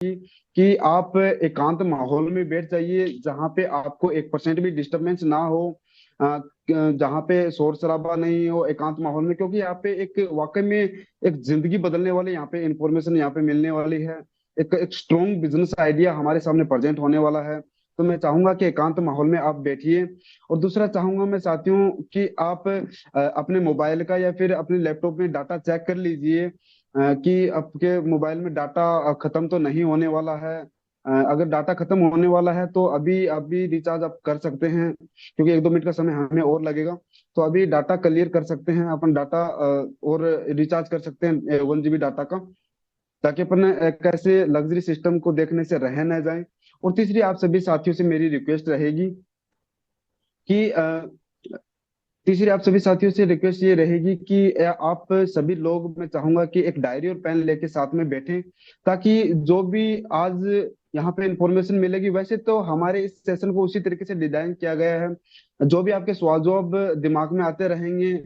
कि आप एकांत माहौल में बैठ जाइए जहाँ पे आपको 1% भी डिस्टरबेंस ना हो, जहाँ पे शोर शराबा नहीं हो, एकांत माहौल में, क्योंकि यहाँ पे एक वाकई में एक जिंदगी बदलने वाली यहाँ पे इंफॉर्मेशन यहाँ पे मिलने वाली है। एक स्ट्रॉन्ग बिजनेस आइडिया हमारे सामने प्रेजेंट होने वाला है। तो मैं चाहूंगा कि एकांत माहौल में आप बैठिए। और दूसरा चाहूंगा मैं साथियों कि आप अपने मोबाइल का या फिर अपने लैपटॉप में डाटा चेक कर लीजिए, कि आपके मोबाइल में डाटा खत्म तो नहीं होने वाला है। अगर डाटा खत्म होने वाला है तो अभी अभी रिचार्ज आप कर सकते हैं, क्योंकि 1-2 मिनट का समय हमें और लगेगा। तो अभी डाटा क्लियर कर सकते हैं अपन डाटा, और रिचार्ज कर सकते हैं 1 GB डाटा का, ताकि अपन कैसे लग्जरी सिस्टम को देखने से रह न जाए। और तीसरी आप सभी साथियों से मेरी रिक्वेस्ट रहेगी कि तीसरी आप सभी साथियों से रिक्वेस्ट ये रहेगी कि आप सभी लोग, मैं चाहूंगा कि एक डायरी और पेन लेके साथ में बैठें, ताकि जो भी आज यहाँ पे इंफॉर्मेशन मिलेगी, वैसे तो हमारे इस सेशन को उसी तरीके से डिजाइन किया गया है। जो भी आपके सवाल जवाब दिमाग में आते रहेंगे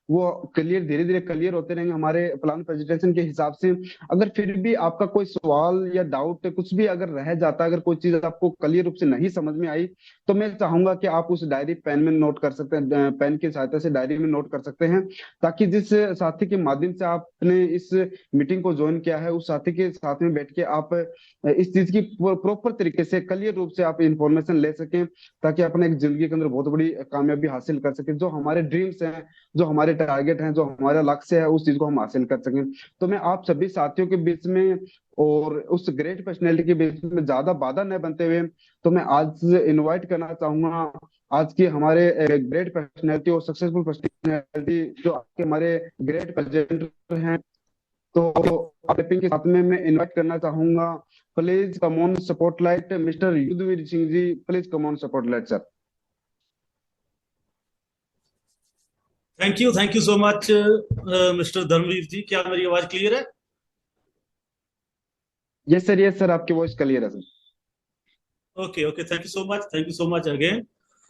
वो क्लियर, धीरे धीरे क्लियर होते रहेंगे हमारे प्लान प्रेजेंटेशन के हिसाब से। अगर फिर भी आपका कोई सवाल या डाउट कुछ भी अगर रह जाता है, अगर कोई चीज आपको क्लियर रूप से नहीं समझ में आई, तो मैं चाहूंगा कि आप उस डायरी पेन में नोट कर सकते हैं, पेन की सहायता से डायरी में नोट कर सकते हैं, ताकि जिस साथी के माध्यम से आपने इस मीटिंग को ज्वाइन किया है, उस साथी के साथ में बैठ के आप इस चीज की प्रॉपर तरीके से क्लियर रूप से आप इंफॉर्मेशन ले सकें, ताकि अपने एक जिंदगी के अंदर बहुत बड़ी कामयाबी हासिल कर सकें। जो हमारे ड्रीम्स हैं, जो हमारे टारगेट हैं, जो हमारा लक्ष्य है, उस चीज को हम हासिल कर सकें। तो मैं आप सभी साथियों के बीच में और उस ग्रेट पर्सनैलिटी के बीच में ज्यादा बाधा न बनते हुए, तो मैं आज इनवाइट करना चाहूंगा आज के हमारे ग्रेट पर्सनैलिटी और सक्सेसफुल पर्सनैलिटी, जो आपके हमारे ग्रेट प्रेजेंटर हैं। तो टाइपिंग के साथ में मैं इनवाइट करना चाहूंगा, please come on spotlight mister Yudhveer Singh ji, please come on spotlight sir. Thank you so much mister Dharmveer ji. क्या मेरी आवाज क्लियर है? यस सर, आपकी वॉइस क्लियर है sir. Okay okay, thank you so much again.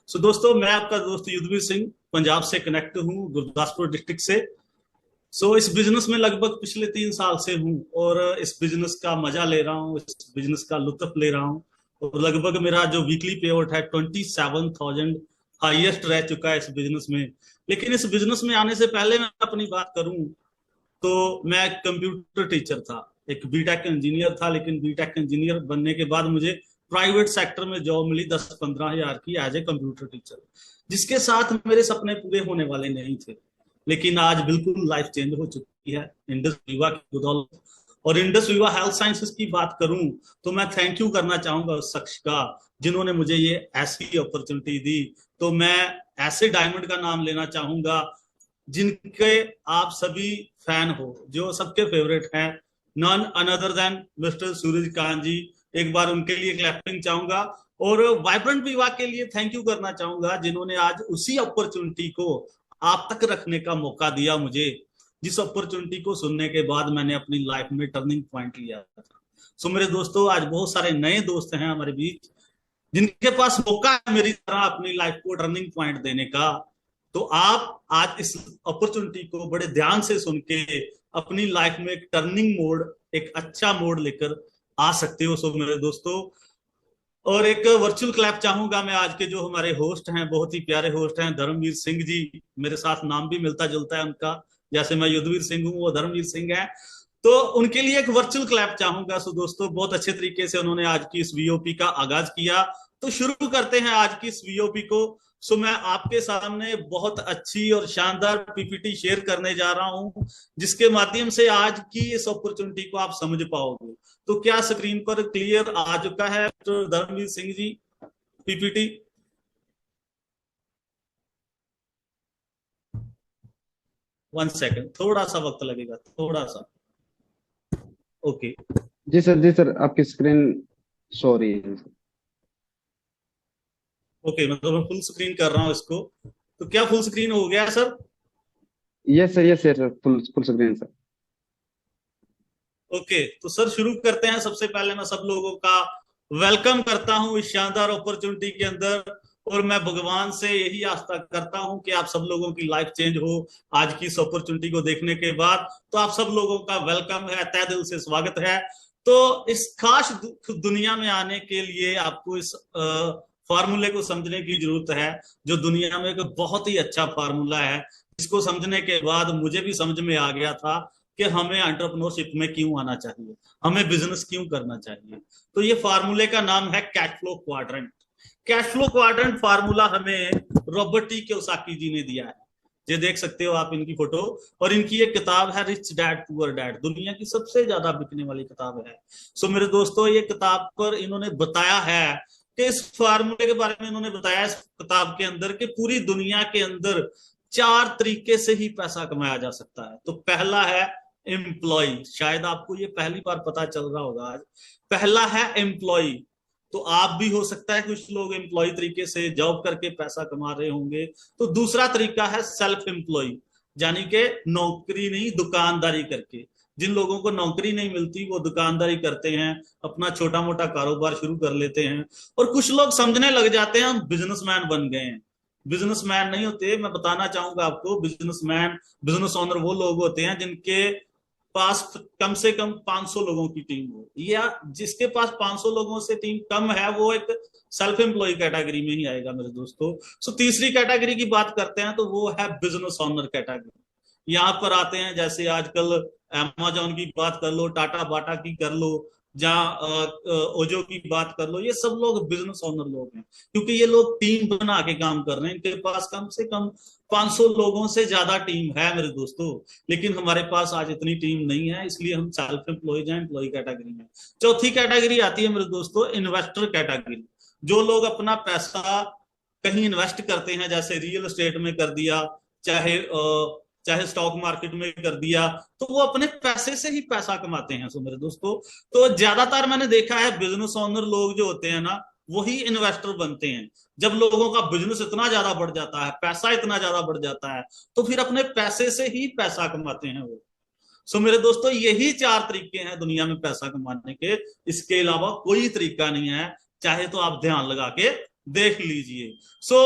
So दोस्तों, मैं आपका दोस्त युद्धवीर सिंह पंजाब से कनेक्ट हूँ, गुरदासपुर डिस्ट्रिक्ट से। इस बिजनेस में लगभग पिछले 3 साल से हूँ, और इस बिजनेस का मजा ले रहा हूँ, इस बिजनेस का लुत्फ ले रहा हूँ। और लगभग मेरा जो वीकली पे आउट है 27,000 हाईएस्ट रह चुका है इस बिजनेस में। लेकिन इस बिजनेस में आने से पहले मैं अपनी बात करूं, तो मैं एक कंप्यूटर टीचर था, एक बीटेक इंजीनियर था। लेकिन बीटेक इंजीनियर बनने के बाद मुझे प्राइवेट सेक्टर में जॉब मिली 10-15 हजार की एज ए कंप्यूटर टीचर, जिसके साथ मेरे सपने पूरे होने वाले नहीं थे। लेकिन आज बिल्कुल लाइफ चेंज हो चुकी है इंडस विवा की बदौलत। और इंडस विवा हेल्थ साइंसेस की बात करूं, तो मैं थैंक यू करना चाहूंगा उस शख्स का जिन्होंने मुझे ये ऐसी अपॉर्चुनिटी दी। तो मैं ऐसे डायमंड का नाम लेना चाहूंगा जिनके आप सभी फैन हो, जो सबके फेवरेट हैं, नॉन अनदर देन मिस्टर सूरज कांत जी। एक बार उनके लिए क्लैपिंग चाहूंगा। और वाइब्रेंट विवाह के लिए थैंक यू करना चाहूंगा जिन्होंने आज उसी अपॉर्चुनिटी को आप तक रखने का मौका दिया मुझे, जिस अपॉर्चुनिटी को सुनने के बाद मैंने अपनी लाइफ में टर्निंग पॉइंट लिया था। मेरे दोस्तों, आज बहुत सारे नए दोस्त हैं हमारे बीच जिनके पास मौका है मेरी तरह अपनी लाइफ को टर्निंग पॉइंट देने का। तो आप आज इस अपॉर्चुनिटी को बड़े ध्यान से सुन के अपनी लाइफ में एक टर्निंग मोड, एक अच्छा मोड लेकर आ सकते हो। मेरे दोस्तों, और एक वर्चुअल क्लैप चाहूंगा मैं आज के जो हमारे होस्ट हैं, बहुत ही प्यारे होस्ट हैं, धर्मवीर सिंह जी। मेरे साथ नाम भी मिलता जुलता है उनका, जैसे मैं युद्धवीर सिंह हूँ वो धर्मवीर सिंह है। तो उनके लिए एक वर्चुअल क्लैप चाहूंगा। दोस्तों, बहुत अच्छे तरीके से उन्होंने आज की इस वीओपी का आगाज किया। तो शुरू करते हैं आज की इस वीओपी को। मैं आपके सामने बहुत अच्छी और शानदार पीपीटी शेयर करने जा रहा हूं, जिसके माध्यम से आज की इस अपॉर्चुनिटी को आप समझ पाओगे। तो क्या स्क्रीन पर क्लियर आ चुका है तो Dharmveer Singh ji PPT? One second, थोड़ा सा वक्त लगेगा, थोड़ा सा। ओके जी सर, आपकी स्क्रीन शो रही है। ओके, मतलब मैं फुल स्क्रीन कर रहा हूँ इसको। तो क्या फुल स्क्रीन हो गया sir? Yes sir, full full screen sir. Okay, तो सर शुरू करते हैं। सबसे पहले मैं सब लोगों का वेलकम करता हूं इस शानदार अपॉर्चुनिटी के अंदर। और मैं भगवान से यही आस्था करता हूं कि आप सब लोगों की लाइफ चेंज हो आज की इस अपॉर्चुनिटी को देखने के बाद। तो आप सब लोगों का वेलकम है, तहे दिल से स्वागत है। तो इस खास दुनिया में आने के लिए आपको इस फार्मूले को समझने की जरूरत है, जो दुनिया में एक बहुत ही अच्छा फार्मूला है, इसको समझने के बाद मुझे भी समझ में आ गया था कि हमें एंटरप्रेन्योरशिप में क्यों आना चाहिए, हमें बिजनेस क्यों करना चाहिए। तो ये फार्मूले का नाम है cash flow quadrant. Cash flow quadrant formula हमें रॉबर्ट टी कियोसाकी जी ने दिया है। ये देख सकते हो आप इनकी फोटो, और इनकी एक किताब है रिच डैड पुअर डैड, दुनिया की सबसे ज्यादा बिकने वाली किताब है। सो मेरे दोस्तों, ये किताब पर इन्होंने बताया है कि इस फार्मूले के बारे में इन्होंने बताया इस किताब के अंदर कि पूरी दुनिया के अंदर 4 तरीके से ही पैसा कमाया जा सकता है। तो पहला है एम्प्लॉय, शायद आपको ये पहली बार पता चल रहा होगा आज। पहला है एम्प्लॉय, तो आप भी हो सकता है कुछ लोग एम्प्लॉय तरीके से जॉब करके पैसा कमा रहे होंगे। तो दूसरा तरीका है सेल्फ एम्प्लॉय, यानी कि नौकरी नहीं दुकानदारी करके। जिन लोगों को नौकरी नहीं मिलती वो दुकानदारी करते हैं, अपना छोटा मोटा कारोबार शुरू कर लेते हैं। और कुछ लोग समझने लग जाते हैं हम बिजनेसमैन बन गए हैं। बिजनेसमैन नहीं होते, मैं बताना चाहूंगा आपको, बिजनेसमैन बिजनेस ओनर वो लोग होते हैं जिनके पास कम से कम 500 लोगों की टीम हो, या जिसके पास 500 लोगों से टीम कम है वो एक सेल्फ एम्प्लॉय कैटेगरी में ही आएगा मेरे दोस्तों। सो तीसरी कैटेगरी की बात करते हैं तो वो है बिजनेस ओनर कैटेगरी। यहाँ पर आते हैं जैसे आजकल अमेजोन की बात कर लो, टाटा बाटा की कर लो, जहाँ ओजो की बात कर लो, ये सब लोग बिजनेस ओनर लोग हैं, क्योंकि ये लोग टीम बना के काम कर रहे हैं। इनके पास कम से कम 500 लोगों से ज्यादा टीम है मेरे दोस्तों, लेकिन हमारे पास आज इतनी टीम नहीं है, इसलिए हम सेल्फ एम्प्लॉयज हैं एम्प्लॉय कैटेगरी में। चौथी कैटेगरी आती है मेरे दोस्तों इन्वेस्टर कैटेगरी। जो लोग अपना पैसा कहीं इन्वेस्ट करते हैं, जैसे रियल एस्टेट में कर दिया, चाहे स्टॉक मार्केट में कर दिया, तो वो अपने पैसे से ही पैसा कमाते हैं। सो मेरे दोस्तों, तो ज्यादातर मैंने देखा है बिजनेस ओनर लोग जो होते हैं ना, वही इन्वेस्टर बनते हैं। जब लोगों का बिजनेस इतना ज्यादा बढ़ जाता है, पैसा इतना ज्यादा बढ़ जाता है, तो फिर अपने पैसे से ही पैसा कमाते हैं वो। सो मेरे दोस्तों, यही 4 तरीके हैं दुनिया में पैसा कमाने के, इसके अलावा कोई तरीका नहीं है। चाहे तो आप ध्यान लगा के देख लीजिए। सो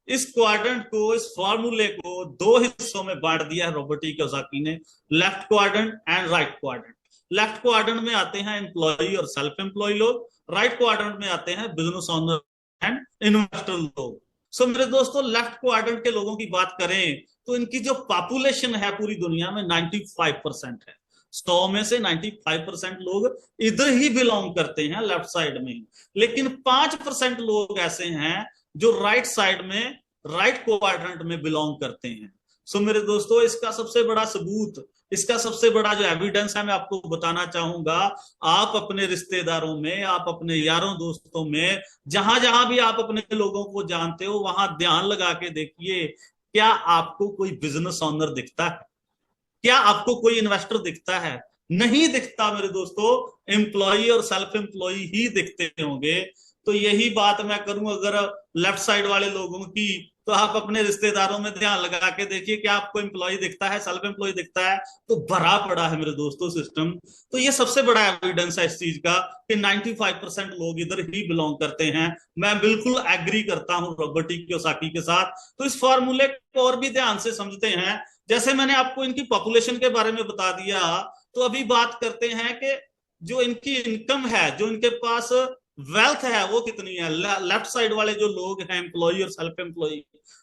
इस क्वाड्रेंट को, इस फॉर्मूले को 2 हिस्सों में बांट दिया है रॉबर्ट टी कियोसाकी ने, left quadrant and right quadrant. Left quadrant में आते हैं एम्प्लॉय और सेल्फ एम्प्लॉय लोग, राइट क्वाड्रेंट में आते हैं बिजनेस ओनर एंड इन्वेस्टर लोग। सो मेरे दोस्तों, लेफ्ट क्वाड्रेंट के लोगों की बात करें तो इनकी जो पॉपुलेशन है पूरी दुनिया में 95% है। 100 में से 95% लोग इधर ही बिलोंग करते हैं, लेफ्ट साइड में ही। लेकिन 5% लोग ऐसे हैं जो राइट साइड में, राइट क्वाड्रेंट में बिलोंग करते हैं। सो मेरे दोस्तों, इसका सबसे बड़ा सबूत, इसका सबसे बड़ा जो एविडेंस है मैं आपको बताना चाहूंगा। आप अपने रिश्तेदारों में, आप अपने यारों दोस्तों में, जहां जहां भी आप अपने लोगों को जानते हो, वहां ध्यान लगा के देखिए, क्या आपको कोई बिजनेस ओनर दिखता है? क्या आपको कोई इन्वेस्टर दिखता है? नहीं दिखता मेरे दोस्तों, एम्प्लॉय और सेल्फ एम्प्लॉय ही दिखते होंगे। तो यही बात मैं करूं अगर लेफ्ट साइड वाले लोगों की, तो आप अपने रिश्तेदारों में ध्यान लगा के देखिए, क्या आपको एम्प्लॉय दिखता है, सेल्फ एम्प्लॉय दिखता है? तो भरा पड़ा है मेरे दोस्तों सिस्टम। तो ये सबसे बड़ा एविडेंस है इस चीज का कि 95% लोग इधर ही बिलोंग करते हैं। मैं बिल्कुल एग्री करता हूं रॉबर्ट टी कियोसाकी के साथ। तो इस फॉर्मूले को और भी ध्यान से समझते हैं। जैसे मैंने आपको इनकी पॉपुलेशन के बारे में बता दिया, तो अभी बात करते हैं कि जो इनकी इनकम है, जो इनके पास वेल्थ है, वो कितनी है। लेफ्ट साइड वाले जो लोग हैं एम्प्लॉय और सेल्फ एम्प्लॉय,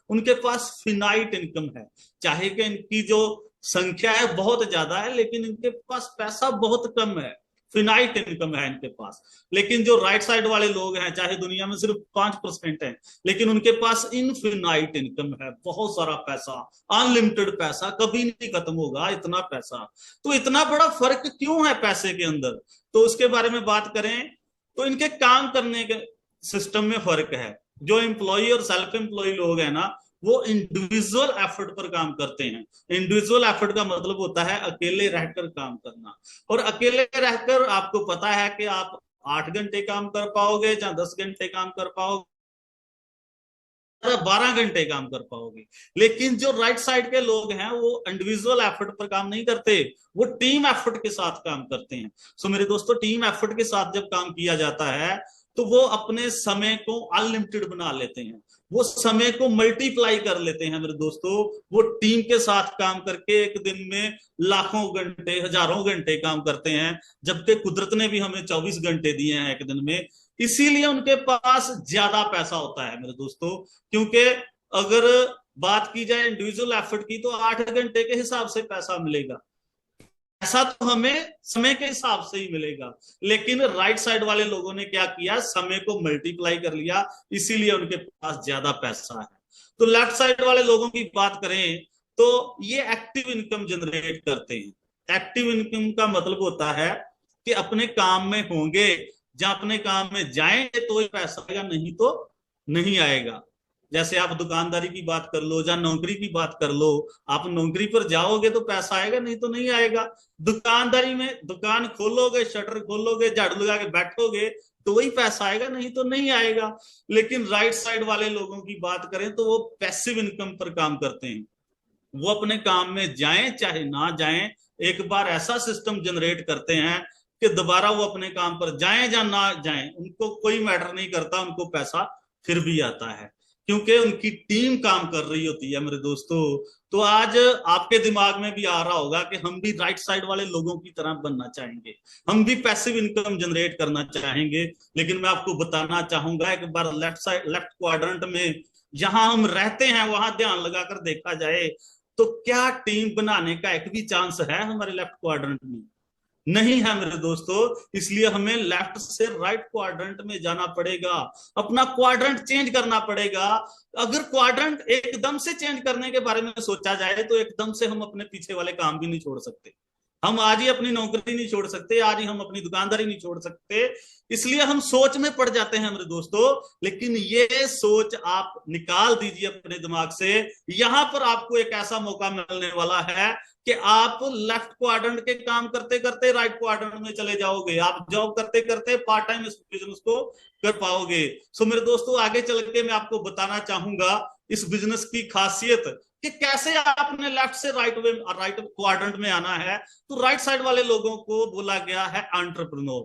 उनके पास फिनाइट इनकम है। चाहे कि इनकी जो संख्या है बहुत ज्यादा है, लेकिन इनके पास पैसा बहुत कम है, फिनाइट इनकम है इनके पास। लेकिन जो राइट साइड वाले लोग हैं, चाहे दुनिया में सिर्फ 5% है, लेकिन उनके पास इनफिनाइट इनकम है, बहुत सारा पैसा, अनलिमिटेड पैसा, कभी नहीं खत्म होगा इतना पैसा। तो इतना बड़ा फर्क क्यों है पैसे के अंदर? तो उसके बारे में बात करें तो इनके काम करने के सिस्टम में फर्क है। जो एम्प्लॉय और सेल्फ एम्प्लॉय लोग हैं ना, वो इंडिविजुअल एफर्ट पर काम करते हैं। इंडिविजुअल एफर्ट का मतलब होता है अकेले रहकर काम करना। और अकेले रहकर आपको पता है कि आप 8 घंटे काम कर पाओगे, चाहे 10 घंटे काम कर पाओगे, 12 घंटे काम कर पाओगे। लेकिन जो राइट साइड के लोग हैं वो इंडिविजुअल एफर्ट पर काम नहीं करते, वो टीम एफर्ट के साथ काम करते हैं। सो मेरे दोस्तों, टीम एफर्ट के साथ जब काम किया जाता है तो वो अपने समय को अनलिमिटेड बना लेते हैं। वो समय को मल्टीप्लाई कर लेते हैं मेरे दोस्तों। वो टीम के साथ काम करके एक दिन में लाखों घंटे, हजारों घंटे काम करते हैं, जबकि कुदरत ने भी हमें 24 घंटे दिए हैं एक दिन में। इसीलिए उनके पास ज्यादा पैसा होता है मेरे दोस्तों। क्योंकि अगर बात की जाए इंडिविजुअल एफर्ट की, तो 8 घंटे के हिसाब से पैसा मिलेगा। ऐसा तो हमें समय के हिसाब से ही मिलेगा, लेकिन राइट साइड वाले लोगों ने क्या किया, समय को मल्टीप्लाई कर लिया, इसीलिए उनके पास ज्यादा पैसा है। तो लेफ्ट साइड वाले लोगों की बात करें तो ये एक्टिव इनकम जनरेट करते हैं। एक्टिव इनकम का मतलब होता है कि अपने काम में होंगे, जहां अपने काम में जाएंगे तो ही पैसा आएगा, नहीं तो नहीं आएगा। जैसे आप दुकानदारी की बात कर लो, या नौकरी की बात कर लो, आप नौकरी पर जाओगे तो पैसा आएगा, नहीं तो नहीं आएगा। दुकानदारी में दुकान खोलोगे, शटर खोलोगे, झाड़ू लगा के बैठोगे तो वही पैसा आएगा, नहीं तो नहीं आएगा। लेकिन राइट साइड वाले लोगों की बात करें तो वो पैसिव इनकम पर काम करते हैं। वो अपने काम में जाएं चाहे ना जाएं, एक बार ऐसा सिस्टम जनरेट करते हैं कि दोबारा वो अपने काम पर जाएं या ना जाएं, उनको कोई मैटर नहीं करता, उनको पैसा फिर भी आता है, क्योंकि उनकी टीम काम कर रही होती है मेरे दोस्तों। तो आज आपके दिमाग में भी आ रहा होगा कि हम भी राइट साइड वाले लोगों की तरह बनना चाहेंगे, हम भी पैसिव इनकम जनरेट करना चाहेंगे। लेकिन मैं आपको बताना चाहूंगा, एक बार लेफ्ट साइड, लेफ्ट क्वाड्रेंट में जहां हम रहते हैं वहां ध्यान लगाकर देखा जाए तो क्या टीम बनाने का एक भी चांस है हमारे लेफ्ट क्वाड्रेंट में? नहीं है मेरे दोस्तों। इसलिए हमें लेफ्ट से राइट क्वाड्रेंट में जाना पड़ेगा, अपना क्वाड्रेंट चेंज करना पड़ेगा। अगर क्वाड्रेंट एकदम से चेंज करने के बारे में सोचा जाए तो एकदम से हम अपने पीछे वाले काम भी नहीं छोड़ सकते। हम आज ही अपनी नौकरी नहीं छोड़ सकते, आज ही हम अपनी दुकानदारी नहीं छोड़ सकते। इसलिए हम सोच में पड़ जाते हैं मेरे दोस्तों। लेकिन ये सोच आप निकाल दीजिए अपने दिमाग से। यहां पर आपको एक ऐसा मौका मिलने वाला है कि आप लेफ्ट क्वाड्रेंट के काम करते करते राइट क्वाड्रेंट में चले जाओगे, आप जॉब करते करते पार्ट टाइम इस बिजनेस को कर पाओगे। सो मेरे दोस्तों, आगे चल के मैं आपको बताना चाहूंगा इस बिजनेस की खासियत कि कैसे आपने लेफ्ट से राइट क्वाड्रेंट में आना है। तो राइट साइड वाले लोगों को बोला गया है entrepreneur.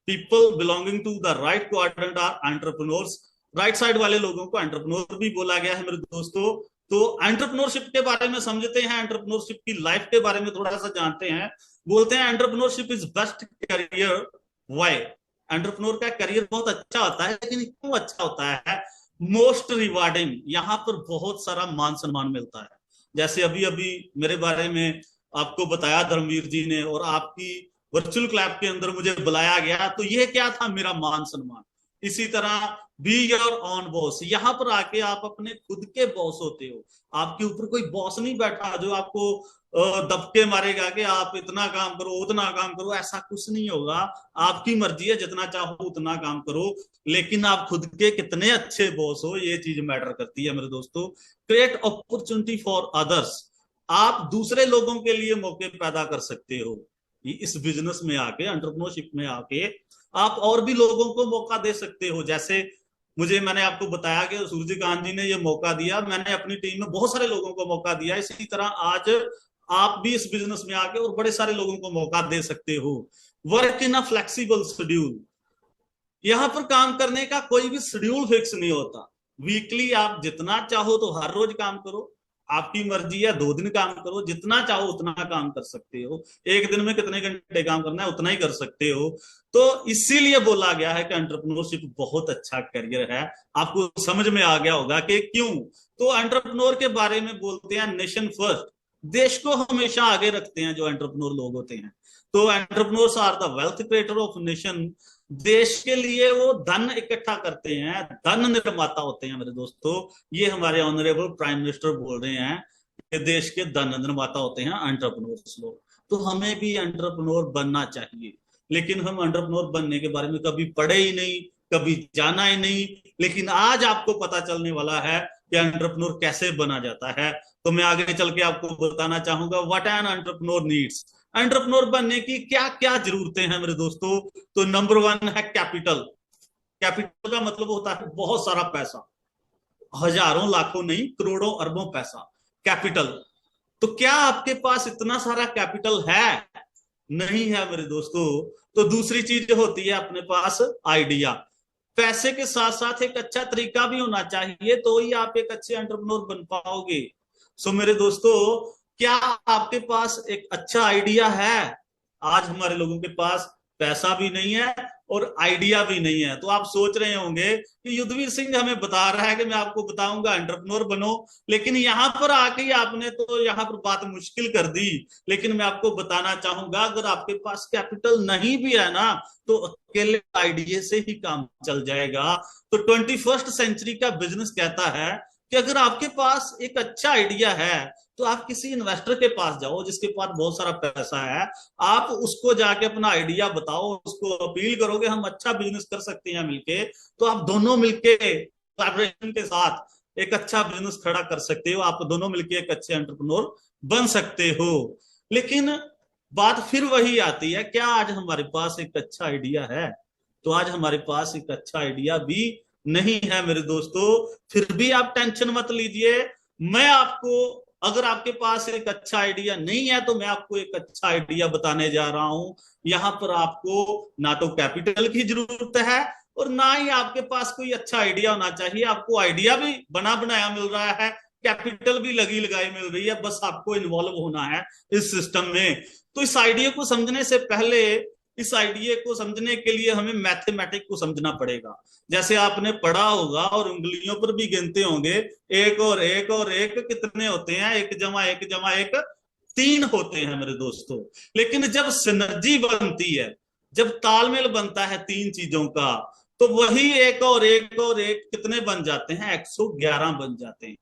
People belonging to the right quadrant are entrepreneurs. Right side वाले लोगों को एंटरप्रेन्योर भी बोला गया है मेरे दोस्तों। तो एंटरप्रेन्योरशिप के बारे में समझते हैं, एंटरप्रेन्योरशिप की लाइफ के बारे में थोड़ा सा जानते हैं। बोलते हैं entrepreneurship is best career. Why? Entrepreneur का करियर बहुत अच्छा होता है, लेकिन क्यों अच्छा होता है? मोस्ट रिवार्डिंग, यहाँ पर बहुत सारा मान सम्मान मिलता है। जैसे अभी अभी मेरे बारे में आपको बताया धर्मवीर जी ने, और आपकी वर्चुअल क्लैब के अंदर मुझे बुलाया गया, तो ये क्या था? मेरा मान सम्मान। इसी तरह बी योर ऑन बॉस, यहां पर आके आप अपने खुद के बॉस होते हो। आपके ऊपर कोई बॉस नहीं बैठा जो आपको दबके मारेगा कि आप इतना काम करो, उतना काम करो। ऐसा कुछ नहीं होगा। आपकी मर्जी है, जितना चाहो उतना काम करो, लेकिन आप खुद के कितने अच्छे बॉस हो, ये चीज मैटर करती है मेरे दोस्तों। क्रिएट अपॉर्चुनिटी फॉर अदर्स, आप दूसरे लोगों के लिए मौके पैदा कर सकते हो। इस बिजनेस में आके, एंटरप्रेन्योरशिप में आके आप और भी लोगों को मौका दे सकते हो। जैसे मैंने आपको बताया कि सूर्यकांत जी ने ये मौका दिया, मैंने अपनी टीम में बहुत सारे लोगों को मौका दिया। इसी तरह आज आप भी इस बिजनेस में आके और बड़े सारे लोगों को मौका दे सकते हो। Work in a flexible schedule, यहां पर काम करने का कोई भी शेड्यूल फिक्स नहीं होता। वीकली आप जितना चाहो तो हर रोज काम करो, आपकी मर्जी है 2 दिन काम करो, जितना चाहो उतना काम कर सकते हो। एक दिन में कितने घंटे काम करना है उतना ही कर सकते हो। तो इसीलिए बोला गया है कि एंटरप्रेन्योरशिप बहुत अच्छा करियर है। आपको समझ में आ गया होगा कि क्यों। तो एंटरप्रेन्योर के बारे में बोलते हैं नेशन फर्स्ट, देश को हमेशा आगे रखते हैं जो एंटरप्रेन्योर लोग होते हैं। तो entrepreneurs are the wealth creator of nation, देश के लिए वो धन इकट्ठा करते हैं, धन निर्माता होते हैं मेरे दोस्तों। ये हमारे ऑनरेबल प्राइम मिनिस्टर बोल रहे हैं कि देश के धन निर्माता होते हैं एंटरप्रेन्योर्स लोग। तो हमें भी एंटरप्रेन्योर बनना चाहिए, लेकिन हम एंटरप्रेन्योर बनने के बारे में कभी पढ़े ही नहीं, कभी जाना ही नहीं। लेकिन आज आपको पता चलने वाला है कि एंटरप्रेन्योर कैसे बना जाता है। तो मैं आगे चल के आपको बताना चाहूंगा what an entrepreneur needs. Entrepreneur बनने की क्या क्या जरूरतें हैं मेरे दोस्तों। तो नंबर 1 है कैपिटल। कैपिटल का मतलब होता है बहुत सारा पैसा, हजारों लाखों नहीं, करोड़ों अरबों पैसा, कैपिटल। तो क्या आपके पास इतना सारा कैपिटल है? नहीं है मेरे दोस्तों। तो दूसरी चीज होती है अपने पास आइडिया। पैसे के साथ साथ एक अच्छा तरीका भी होना चाहिए, तो ही आप एक अच्छे एंटरप्रेन्योर बन पाओगे। सो मेरे दोस्तों, क्या आपके पास एक अच्छा आइडिया है? आज हमारे लोगों के पास पैसा भी नहीं है और आइडिया भी नहीं है। तो आप सोच रहे होंगे कि युद्धवीर सिंह हमें बता रहा है कि मैं आपको बताऊंगा एंटरप्रेन्योर बनो, लेकिन यहां पर आके ही आपने तो यहां पर बात मुश्किल कर दी। लेकिन मैं आपको बताना चाहूंगा, अगर आपके पास कैपिटल नहीं भी है ना, तो अकेले आइडिया से ही काम चल जाएगा। तो 21st सेंचुरी का बिजनेस कहता है कि अगर आपके पास एक अच्छा आइडिया है तो आप किसी इन्वेस्टर के पास जाओ जिसके पास बहुत सारा पैसा है, आप उसको जाके अपना आइडिया बताओ, उसको अपील करोगे हम अच्छा बिजनेस कर सकते हैं मिलके, तो आप दोनों मिलके कोलैबोरेशन के साथ एक अच्छा बिजनेस खड़ा कर सकते हो, आप दोनों मिलके एक अच्छे एंटरप्रेन्योर बन सकते हो। लेकिन बात फिर वही आती है, क्या आज हमारे पास एक अच्छा आइडिया है? तो आज हमारे पास एक अच्छा आइडिया भी नहीं है मेरे दोस्तों। फिर भी आप टेंशन मत लीजिए, मैं आपको, अगर आपके पास एक अच्छा आइडिया नहीं है तो मैं आपको एक अच्छा आइडिया बताने जा रहा हूं। यहां पर आपको ना तो कैपिटल की जरूरत है और ना ही आपके पास कोई अच्छा आइडिया होना चाहिए। आपको आइडिया भी बना बनाया मिल रहा है, कैपिटल भी लगी लगाई मिल रही है, बस आपको इन्वॉल्व होना है इस सिस्टम में। तो इस आइडिया को समझने से पहले, इस आइडिया को समझने के लिए हमें मैथमेटिक को समझना पड़ेगा। जैसे आपने पढ़ा होगा और उंगलियों पर भी गिनते होंगे, एक और एक और एक कितने होते हैं? एक जमा एक 3 होते हैं मेरे दोस्तों। लेकिन जब सिनर्जी बनती है, जब तालमेल बनता है 3 चीजों का, तो वही एक और एक और एक कितने बन जाते हैं? 111 बन जाते हैं।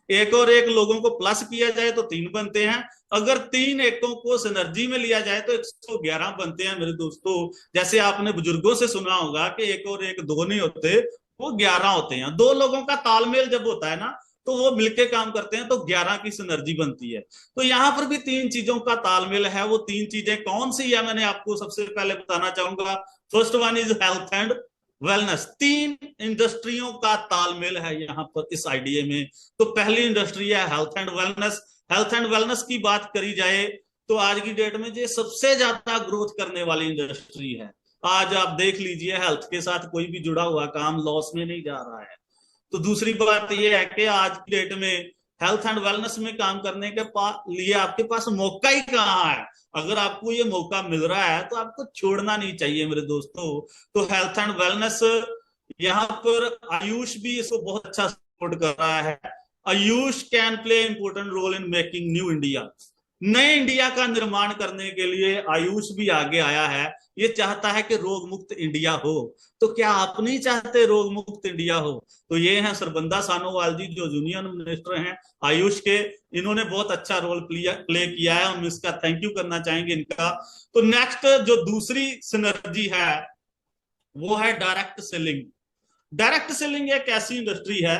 एक और एक लोगों को प्लस किया जाए तो 3 बनते हैं, अगर 3 एकों को सिनर्जी में लिया जाए तो 111 बनते हैं मेरे दोस्तों। जैसे आपने बुजुर्गों से सुना होगा कि एक और एक 2 नहीं होते, वो 11 होते हैं। 2 लोगों का तालमेल जब होता है ना, तो वो मिलके काम करते हैं, तो 11 की सिनर्जी बनती है। तो यहां पर भी 3 चीजों का तालमेल है। वो 3 चीजें कौन सी है, मैंने आपको सबसे पहले बताना चाहूंगा। First one is health and wellness. 3 इंडस्ट्रियों का तालमेल है यहाँ पर इस आइडिया में। तो पहली इंडस्ट्री है health and wellness. Health and wellness की बात करी जाए तो आज की डेट में ये सबसे ज्यादा ग्रोथ करने वाली इंडस्ट्री है। आज आप देख लीजिए, हेल्थ के साथ कोई भी जुड़ा हुआ काम लॉस में नहीं जा रहा है। तो दूसरी बात यह है कि आज की डेट में हेल्थ एंड वेलनेस में काम करने के लिए आपके पास मौका ही कहाँ है। अगर आपको ये मौका मिल रहा है तो आपको छोड़ना नहीं चाहिए मेरे दोस्तों। तो हेल्थ एंड वेलनेस, यहाँ पर आयुष भी इसको बहुत अच्छा सपोर्ट कर रहा है। Ayush can play important role in making new India. नए इंडिया का निर्माण करने के लिए आयुष भी आगे आया है। ये चाहता है कि रोग मुक्त इंडिया हो। तो क्या आप नहीं चाहते रोग मुक्त इंडिया हो? तो ये हैं सरबंदा सानोवाल जी, जो यूनियन मिनिस्टर हैं आयुष के। इन्होंने बहुत अच्छा रोल प्ले किया है, हम इसका थैंक यू करना चाहेंगे इनका। तो नेक्स्ट जो दूसरी सिनर्जी है वो है डायरेक्ट सेलिंग। डायरेक्ट सेलिंग एक ऐसी इंडस्ट्री है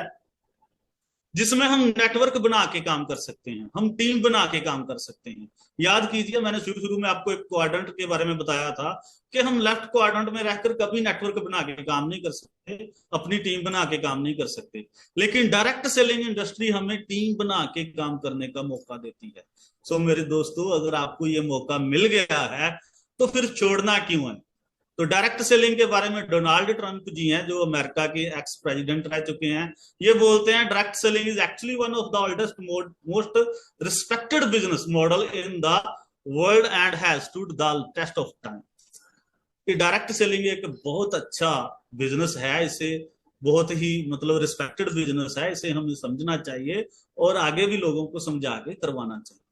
जिसमें हम नेटवर्क बना के काम कर सकते हैं, हम टीम बना के काम कर सकते हैं। याद कीजिए, मैंने शुरू में आपको एक क्वाड्रेंट के बारे में बताया था कि हम लेफ्ट क्वाड्रेंट में रहकर कभी नेटवर्क बना के काम नहीं कर सकते, अपनी टीम बना के काम नहीं कर सकते। लेकिन डायरेक्ट सेलिंग इंडस्ट्री हमें टीम बना के काम करने का मौका देती है। सो मेरे दोस्तों, अगर आपको ये मौका मिल गया है तो फिर छोड़ना क्यों है? तो डायरेक्ट सेलिंग के बारे में डोनाल्ड ट्रंप जी हैं, जो अमेरिका के एक्स प्रेसिडेंट रह चुके हैं, ये बोलते हैं direct selling is actually one of the oldest most respected business model in the world and has stood the test of time. कि डायरेक्ट सेलिंग एक बहुत अच्छा बिजनेस है, इसे बहुत ही मतलब रिस्पेक्टेड बिजनेस है, इसे हमें समझना चाहिए और आगे भी लोगों को समझा के करवाना चाहिए।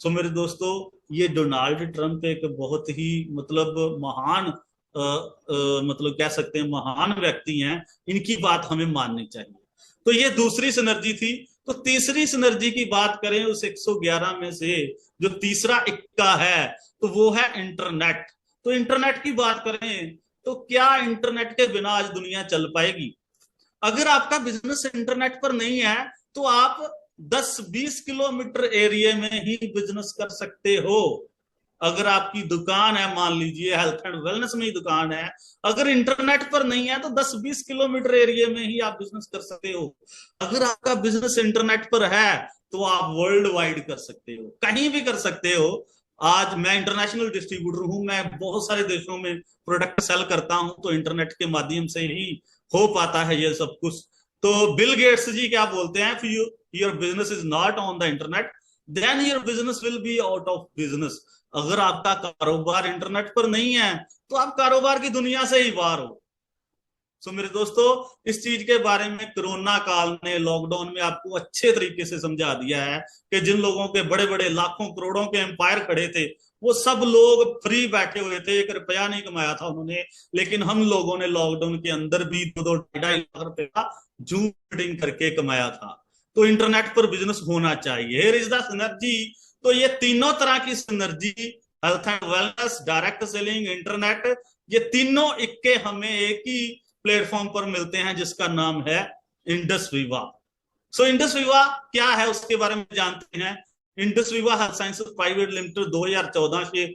सो मेरे दोस्तों, ये डोनाल्ड ट्रंप एक बहुत ही मतलब महान मतलब कह सकते हैं महान व्यक्ति हैं, इनकी बात हमें माननी चाहिए। तो ये दूसरी सिनर्जी थी। तो तीसरी सिनर्जी की बात करें, उस 111 में से जो तीसरा इक्का है तो वो है इंटरनेट। तो इंटरनेट की बात करें तो क्या इंटरनेट के बिना आज दुनिया चल पाएगी? अगर आपका बिजनेस इंटरनेट पर नहीं है तो आप 10-20 किलोमीटर एरिया में ही बिजनेस कर सकते हो। अगर आपकी दुकान है, मान लीजिए हेल्थ एंड वेलनेस में ही दुकान है, अगर इंटरनेट पर नहीं है तो 10-20 किलोमीटर एरिया में ही आप बिजनेस कर सकते हो। अगर आपका बिजनेस इंटरनेट पर है तो आप वर्ल्ड वाइड कर सकते हो, कहीं भी कर सकते हो। आज मैं इंटरनेशनल डिस्ट्रीब्यूटर हूं, मैं बहुत सारे देशों में प्रोडक्ट सेल करता हूं, तो इंटरनेट के माध्यम से ही हो पाता है ये सब कुछ। तो बिल गेट्स जी क्या बोलते हैं, if your business is not on the internet then your business will be out of business. अगर आपका कारोबार इंटरनेट पर नहीं है तो आप कारोबार की दुनिया से ही बाहर हो। सो मेरे दोस्तों, इस चीज के बारे में कोरोना काल ने, लॉकडाउन में आपको अच्छे तरीके से समझा दिया है कि जिन लोगों के बड़े बड़े लाखों करोड़ों के एम्पायर खड़े थे, वो सब लोग फ्री बैठे हुए थे, 1 रुपया नहीं कमाया था उन्होंने। लेकिन हम लोगों ने लॉकडाउन के अंदर भी 2-2 ढाई लाख रुपए का जूम मीटिंग करके कमाया था। तो इंटरनेट पर बिजनेस होना चाहिए। Here is the synergy. तो ये तीनों तरह की synergy, health and wellness, direct selling, internet, ये तीनों इक्के हमें एक ही प्लेटफॉर्म पर मिलते हैं जिसका नाम है इंडस विवा। सो इंडस विवा क्या है उसके बारे में जानते हैं। इंडस विवा हेल्थ साइंसेज प्राइवेट लिमिटेड 2014 से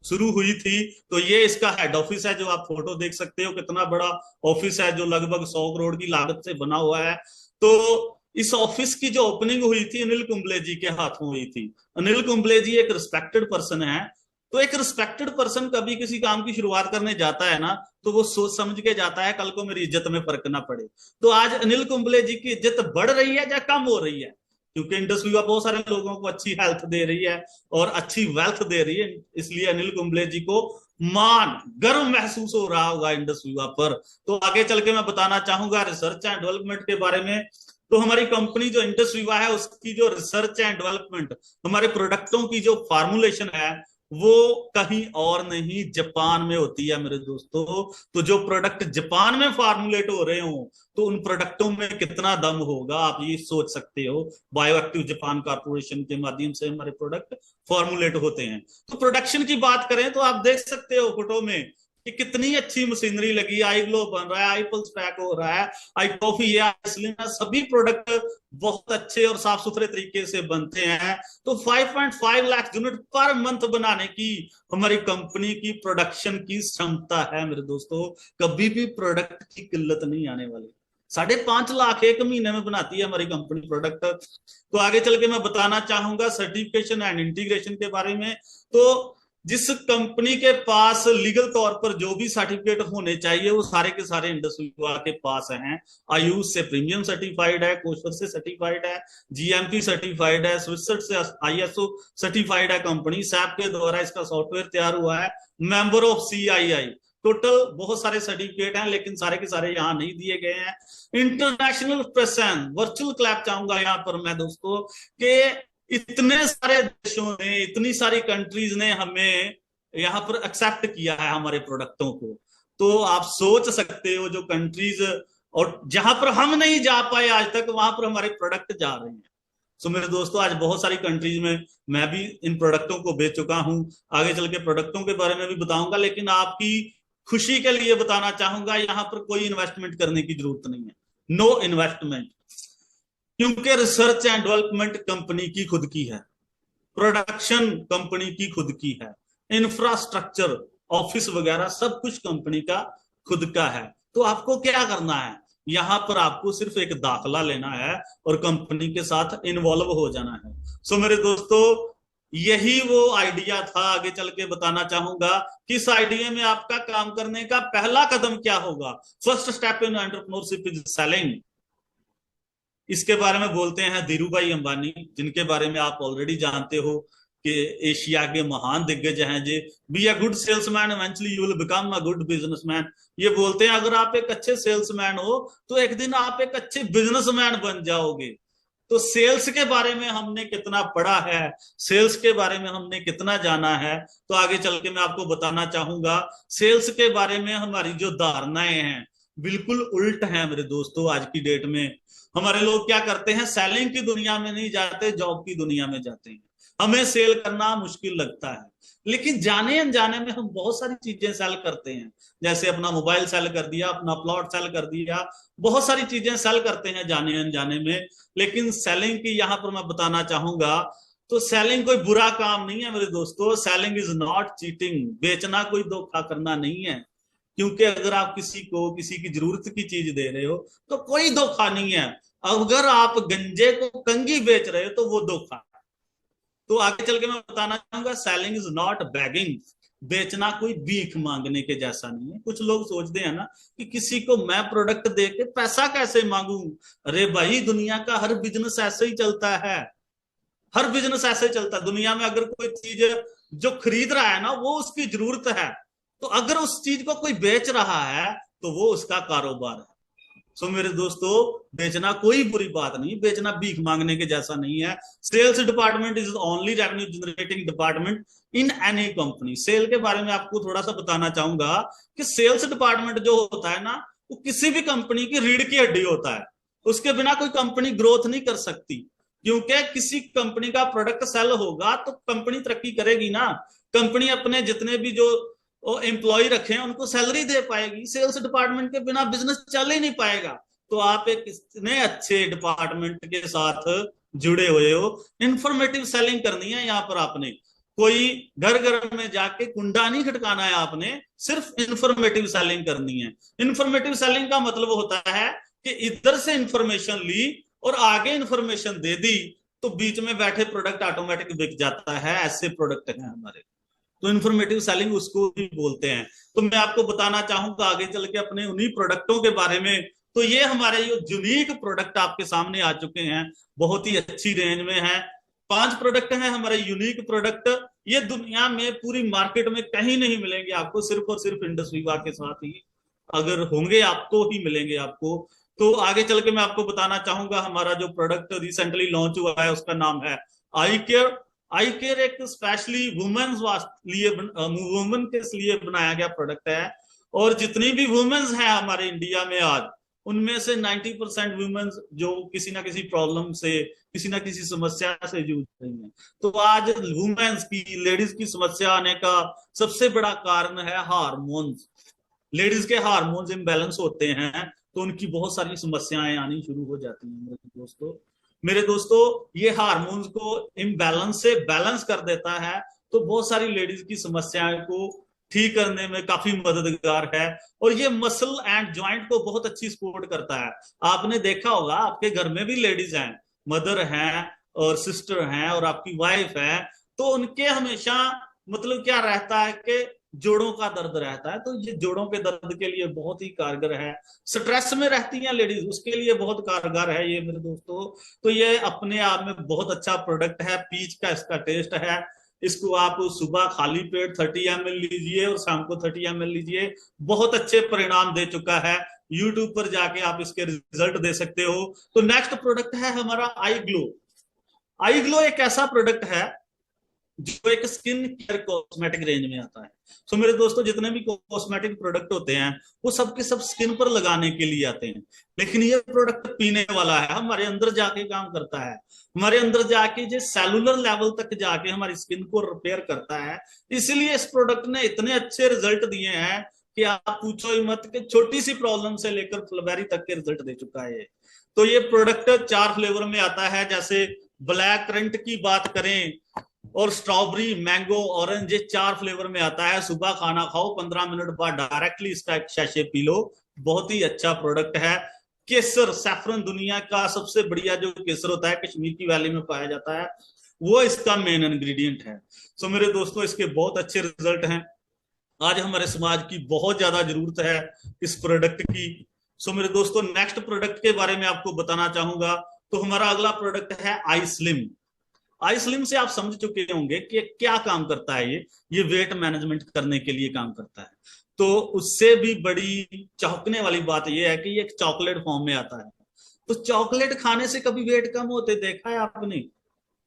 शुरू हुई थी। तो ये इसका हेड ऑफिस है, जो आप फोटो देख सकते हो, कितना बड़ा ऑफिस है, जो लगभग 100 करोड़ की लागत से बना हुआ है। तो इस ऑफिस की जो ओपनिंग हुई थी अनिल कुंबले जी के हाथों हुई थी। अनिल कुंबले जी एक रिस्पेक्टेड पर्सन है। तो एक रिस्पेक्टेड पर्सन कभी किसी काम की शुरुआत करने जाता है ना, तो वो सोच समझ के जाता है कल को मेरी इज्जत में फर्क ना पड़े। तो आज अनिल कुंबले जी की इज्जत बढ़ रही है या कम हो रही है? क्योंकि इंडस विवा बहुत सारे लोगों को अच्छी हेल्थ दे रही है और अच्छी वेल्थ दे रही है, इसलिए अनिल कुंबले जी को मान, गर्व महसूस हो रहा होगा इंडस विवा पर। तो आगे चल के मैं बताना चाहूंगा रिसर्च एंड डेवलपमेंट के बारे में। तो हमारी कंपनी जो इंडस विवा है, उसकी जो रिसर्च एंड डेवलपमेंट, हमारे प्रोडक्टों की जो फार्मुलेशन है, वो कहीं और नहीं, जापान में होती है मेरे दोस्तों। तो जो प्रोडक्ट जापान में फार्मुलेट हो रहे हो, तो उन प्रोडक्टों में कितना दम होगा आप ये सोच सकते हो। बायो एक्टिव जापान कॉर्पोरेशन के माध्यम से हमारे प्रोडक्ट फॉर्मुलेट होते हैं। तो प्रोडक्शन की बात करें तो आप देख सकते हो फोटो में कि कितनी अच्छी मशीनरी लगी, आई ग्लो बन रहा है, आई पल्स पैक हो रहा है, आई कॉफी है, स्लिम है, सभी प्रोडक्ट बहुत अच्छे और साफ सुथरे तरीके से बनते हैं। तो 5.5 लाख यूनिट पर मंथ बनाने की हमारी कंपनी की प्रोडक्शन की क्षमता है मेरे दोस्तों। कभी भी प्रोडक्ट की किल्लत नहीं आने वाली। 5.5 लाख एक महीने में बनाती है हमारी कंपनी प्रोडक्ट। तो आगे चल के मैं बताना चाहूंगा सर्टिफिकेशन एंड इंटीग्रेशन के बारे में। तो जिस कंपनी के पास लीगल तौर पर जो भी सर्टिफिकेट होने चाहिए, वो सारे के सारे इंडस विवा के पास हैं। आयुष से प्रीमियम सर्टिफाइड है, कोशर से सर्टिफाइड है, जीएमपी सर्टिफाइड है, स्विट्जरलैंड से आईएसओ सर्टिफाइड है कंपनी, सैप के द्वारा इसका सॉफ्टवेयर तैयार हुआ है, मेंबर ऑफ सीआईआई। टोटल बहुत सारे सर्टिफिकेट हैं, लेकिन सारे के सारे यहाँ नहीं दिए गए हैं। इंटरनेशनल प्रेजेंस, वर्चुअल क्लैप चाहूंगा यहाँ पर मैं दोस्तों, के इतने सारे देशों ने, इतनी सारी कंट्रीज ने हमें यहाँ पर एक्सेप्ट किया है हमारे प्रोडक्टों को। तो आप सोच सकते हो जो कंट्रीज और जहां पर हम नहीं जा पाए आज तक, वहां पर हमारे प्रोडक्ट जा रहे हैं। सो मेरे दोस्तों, आज बहुत सारी कंट्रीज में मैं भी इन प्रोडक्टों को बेच चुका हूं। आगे चल के प्रोडक्टों के बारे में भी बताऊंगा, लेकिन आपकी खुशी के लिए बताना चाहूंगा, यहाँ पर कोई इन्वेस्टमेंट करने की जरूरत नहीं है, नो इन्वेस्टमेंट। क्योंकि रिसर्च एंड डेवलपमेंट कंपनी की खुद की है, प्रोडक्शन कंपनी की खुद की है, इंफ्रास्ट्रक्चर, ऑफिस वगैरह सब कुछ कंपनी का खुद का है। तो आपको क्या करना है, यहां पर आपको सिर्फ एक दाखला लेना है और कंपनी के साथ इन्वॉल्व हो जाना है। सो मेरे दोस्तों, यही वो आइडिया था। आगे चल के बताना चाहूंगा किस आइडिया में आपका काम करने का पहला कदम क्या होगा। First step in entrepreneurship is selling. इसके बारे में बोलते हैं धीरू भाई अंबानी, जिनके बारे में आप ऑलरेडी जानते हो कि एशिया के महान दिग्गज हैं जी। Be a good salesman eventually you will become a good businessman. ये बोलते हैं अगर आप एक अच्छे सेल्समैन हो तो एक दिन आप एक अच्छे बिजनेसमैन बन जाओगे। तो सेल्स के बारे में हमने कितना पढ़ा है, सेल्स के बारे में हमने कितना जाना है, तो आगे चल के मैं आपको बताना चाहूंगा। सेल्स के बारे में हमारी जो धारणाएं हैं बिल्कुल उल्ट हैं मेरे दोस्तों। आज की डेट में हमारे लोग क्या करते हैं, सेलिंग की दुनिया में नहीं जाते, जॉब की दुनिया में जाते हैं। हमें सेल करना मुश्किल लगता है, लेकिन जाने अनजाने में हम बहुत सारी चीजें सेल करते हैं। जैसे अपना मोबाइल सेल कर दिया, अपना प्लॉट सेल कर दिया, बहुत सारी चीजें सेल करते हैं जाने अनजाने में। लेकिन सेलिंग की यहाँ पर मैं बताना चाहूंगा, तो सेलिंग कोई बुरा काम नहीं है मेरे दोस्तों। Selling is not cheating. बेचना कोई धोखा करना नहीं है। क्योंकि अगर आप किसी को किसी की जरूरत की चीज दे रहे हो तो कोई धोखा नहीं है। अगर आप गंजे को कंगी बेच रहे हो तो वो धोखा। तो आगे चल के मैं बताना चाहूंगा, सेलिंग इज नॉट बैगिंग। बेचना कोई भीख मांगने के जैसा नहीं है। कुछ लोग सोचते हैं ना कि किसी को मैं प्रोडक्ट दे के पैसा कैसे मांगू। अरे भाई, दुनिया का हर बिजनेस ऐसे ही चलता है, हर बिजनेस ऐसे ही चलता है। दुनिया में अगर कोई चीज जो खरीद रहा है ना, वो उसकी जरूरत है, तो अगर उस चीज को कोई बेच रहा है तो वो उसका कारोबार है। सो मेरे दोस्तों, बेचना कोई बुरी बात नहीं, बेचना भीख मांगने के जैसा नहीं है। Sales department is only revenue generating department in any company. Sale के बारे में आपको थोड़ा सा बताना चाहूंगा कि सेल्स डिपार्टमेंट जो होता है ना, वो किसी भी कंपनी की रीढ़ की हड्डी होता है। उसके बिना कोई कंपनी ग्रोथ नहीं कर सकती, क्योंकि किसी कंपनी का प्रोडक्ट सेल होगा तो कंपनी तरक्की करेगी ना। कंपनी अपने जितने भी जो एम्प्लॉय रखे हैं उनको सैलरी दे पाएगी। सेल्स डिपार्टमेंट के बिना बिजनेस चल ही नहीं पाएगा। तो आप एक इतने अच्छे डिपार्टमेंट के साथ जुड़े हुए हो। इंफॉर्मेटिव सेलिंग करनी है यहाँ पर आपने, कोई घर घर में जाके कुंडा नहीं खटकाना है, आपने सिर्फ इंफॉर्मेटिव सेलिंग करनी है। इंफॉर्मेटिव सेलिंग का मतलब होता है कि इधर से इंफॉर्मेशन ली और आगे इंफॉर्मेशन दे दी, तो बीच में बैठे प्रोडक्ट ऑटोमेटिक बिक जाता है। ऐसे प्रोडक्ट हैं हमारे, तो इंफॉर्मेटिव सेलिंग उसको भी बोलते हैं। तो मैं आपको बताना चाहूंगा आगे चल के अपने उन्हीं प्रोडक्टों के बारे में। तो ये हमारे ये यूनिक प्रोडक्ट आपके सामने आ चुके हैं, बहुत ही अच्छी रेंज में है। 5 प्रोडक्ट हैं हमारे यूनिक प्रोडक्ट। ये दुनिया में पूरी मार्केट में कहीं नहीं मिलेंगे आपको, सिर्फ और सिर्फ इंडस विवा के साथ ही अगर होंगे आपको ही मिलेंगे आपको। तो आगे चल के मैं आपको बताना चाहूंगा हमारा जो प्रोडक्ट रिसेंटली लॉन्च हुआ है उसका नाम है आई केयर। आई केयर एक स्पेशली वुमेन्स लिए वुमेन के लिए बनाया गया प्रोडक्ट है। और जितनी भी वुमेन्स हैं हमारे इंडिया में आज, उनमें से 90% वुमेन्स जो किसी ना किसी प्रॉब्लम से, किसी ना किसी समस्या से जूझ रही हैं। तो आज वुमेन्स की, लेडीज की समस्या आने का सबसे बड़ा कारण है हार्मोन्स। लेडीज के हार्मोन्स इम्बैलेंस होते हैं तो उनकी बहुत सारी समस्याएं आनी शुरू हो जाती हैं मेरे दोस्तों। ये हार्मोन्स को इम्बैलेंस से बैलेंस कर देता है, तो बहुत सारी लेडीज की समस्याएं को ठीक करने में काफी मददगार है। और ये मसल एंड जॉइंट को बहुत अच्छी सपोर्ट करता है। आपने देखा होगा आपके घर में भी लेडीज हैं, मदर हैं और सिस्टर हैं और आपकी वाइफ है, तो उनके हमेशा मतलब क्या रहता है कि जोड़ों का दर्द रहता है। तो ये जोड़ों के दर्द के लिए बहुत ही कारगर है। स्ट्रेस में रहती हैं लेडीज, उसके लिए बहुत कारगर है ये मेरे दोस्तों। तो ये अपने आप में बहुत अच्छा प्रोडक्ट है। पीच का इसका टेस्ट है। इसको आप सुबह खाली पेट 30 ml लीजिए और शाम को 30 ml लीजिए, बहुत अच्छे परिणाम दे चुका है। यूट्यूब पर जाके आप इसके रिजल्ट दे सकते हो। तो नेक्स्ट प्रोडक्ट है हमारा आई ग्लो। आई ग्लो एक ऐसा प्रोडक्ट है जो एक स्किन केयर कॉस्मेटिक रेंज में आता है। तो मेरे दोस्तों, जितने भी कॉस्मेटिक प्रोडक्ट होते हैं वो सबके सब स्किन पर लगाने के लिए आते हैं, लेकिन ये प्रोडक्ट पीने वाला है, हमारे अंदर जाके काम करता है। हमारे अंदर जाके जो सेलुलर लेवल तक जाके हमारी स्किन को रिपेयर करता है। इसलिए इस प्रोडक्ट ने इतने अच्छे रिजल्ट दिए हैं कि आप पूछो ही मत, कि छोटी सी प्रॉब्लम से लेकर फ्लबेरी तक के रिजल्ट दे चुका है। तो ये प्रोडक्ट 4 फ्लेवर में आता है, जैसे ब्लैक करंट की बात करें और स्ट्रॉबेरी, मैंगो, ऑरेंज, ये 4 फ्लेवर में आता है। सुबह खाना खाओ, 15 मिनट बाद डायरेक्टली इसका एक शैशे पी लो। बहुत ही अच्छा प्रोडक्ट है। केसर, सैफरन, दुनिया का सबसे बढ़िया जो केसर होता है कश्मीर की वैली में पाया जाता है, वो इसका मेन इंग्रेडिएंट है। सो मेरे दोस्तों, इसके बहुत अच्छे रिजल्ट हैं। आज हमारे समाज की बहुत ज्यादा जरूरत है इस प्रोडक्ट की। सो मेरे दोस्तों, नेक्स्ट प्रोडक्ट के बारे में आपको बताना चाहूंगा। तो हमारा अगला प्रोडक्ट है आई स्लिम। आई स्लिम से आप समझ चुके होंगे कि क्या काम करता है। ये वेट मैनेजमेंट करने के लिए काम करता है। तो उससे भी बड़ी चौंकने वाली बात यह है कि ये एक चॉकलेट फॉर्म में आता है। तो चॉकलेट खाने से कभी वेट कम होते देखा है आपने?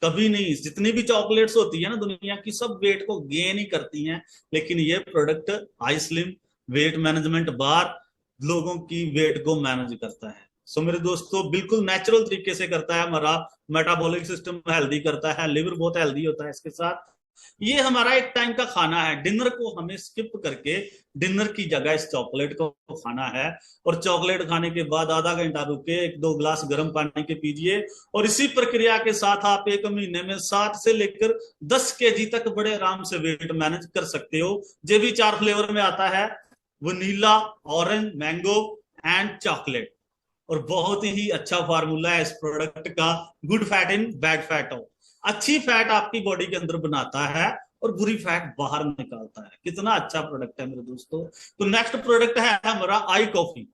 कभी नहीं। जितनी भी चॉकलेट्स होती है ना दुनिया की, सब वेट को गेन ही करती हैं, लेकिन ये product I slim weight management bar लोगों की वेट को मैनेज करता है। सो मेरे दोस्तों, बिल्कुल नेचुरल तरीके से करता है। हमारा मेटाबॉलिक सिस्टम हेल्दी करता है, लिवर बहुत हेल्दी होता है इसके साथ। ये हमारा एक टाइम का खाना है। डिनर को हमें स्किप करके डिनर की जगह इस चॉकलेट को खाना है। और चॉकलेट खाने के बाद आधा घंटा रुके 1-2 ग्लास गर्म पानी के पीजिए। और इसी प्रक्रिया के साथ आप 1 महीने में 7 से लेकर 10 kg तक बड़े आराम से वेट मैनेज कर सकते हो। जो भी 4 फ्लेवर में आता है, vanilla, orange, mango and chocolate. और बहुत ही अच्छा फार्मूला है इस प्रोडक्ट का, good fat in bad fat हो। अच्छी फैट आपकी बॉडी के अंदर बनाता है और बुरी फैट बाहर निकालता है। कितना अच्छा प्रोडक्ट है मेरे दोस्तों। तो नेक्स्ट प्रोडक्ट है हमारा आई कॉफी।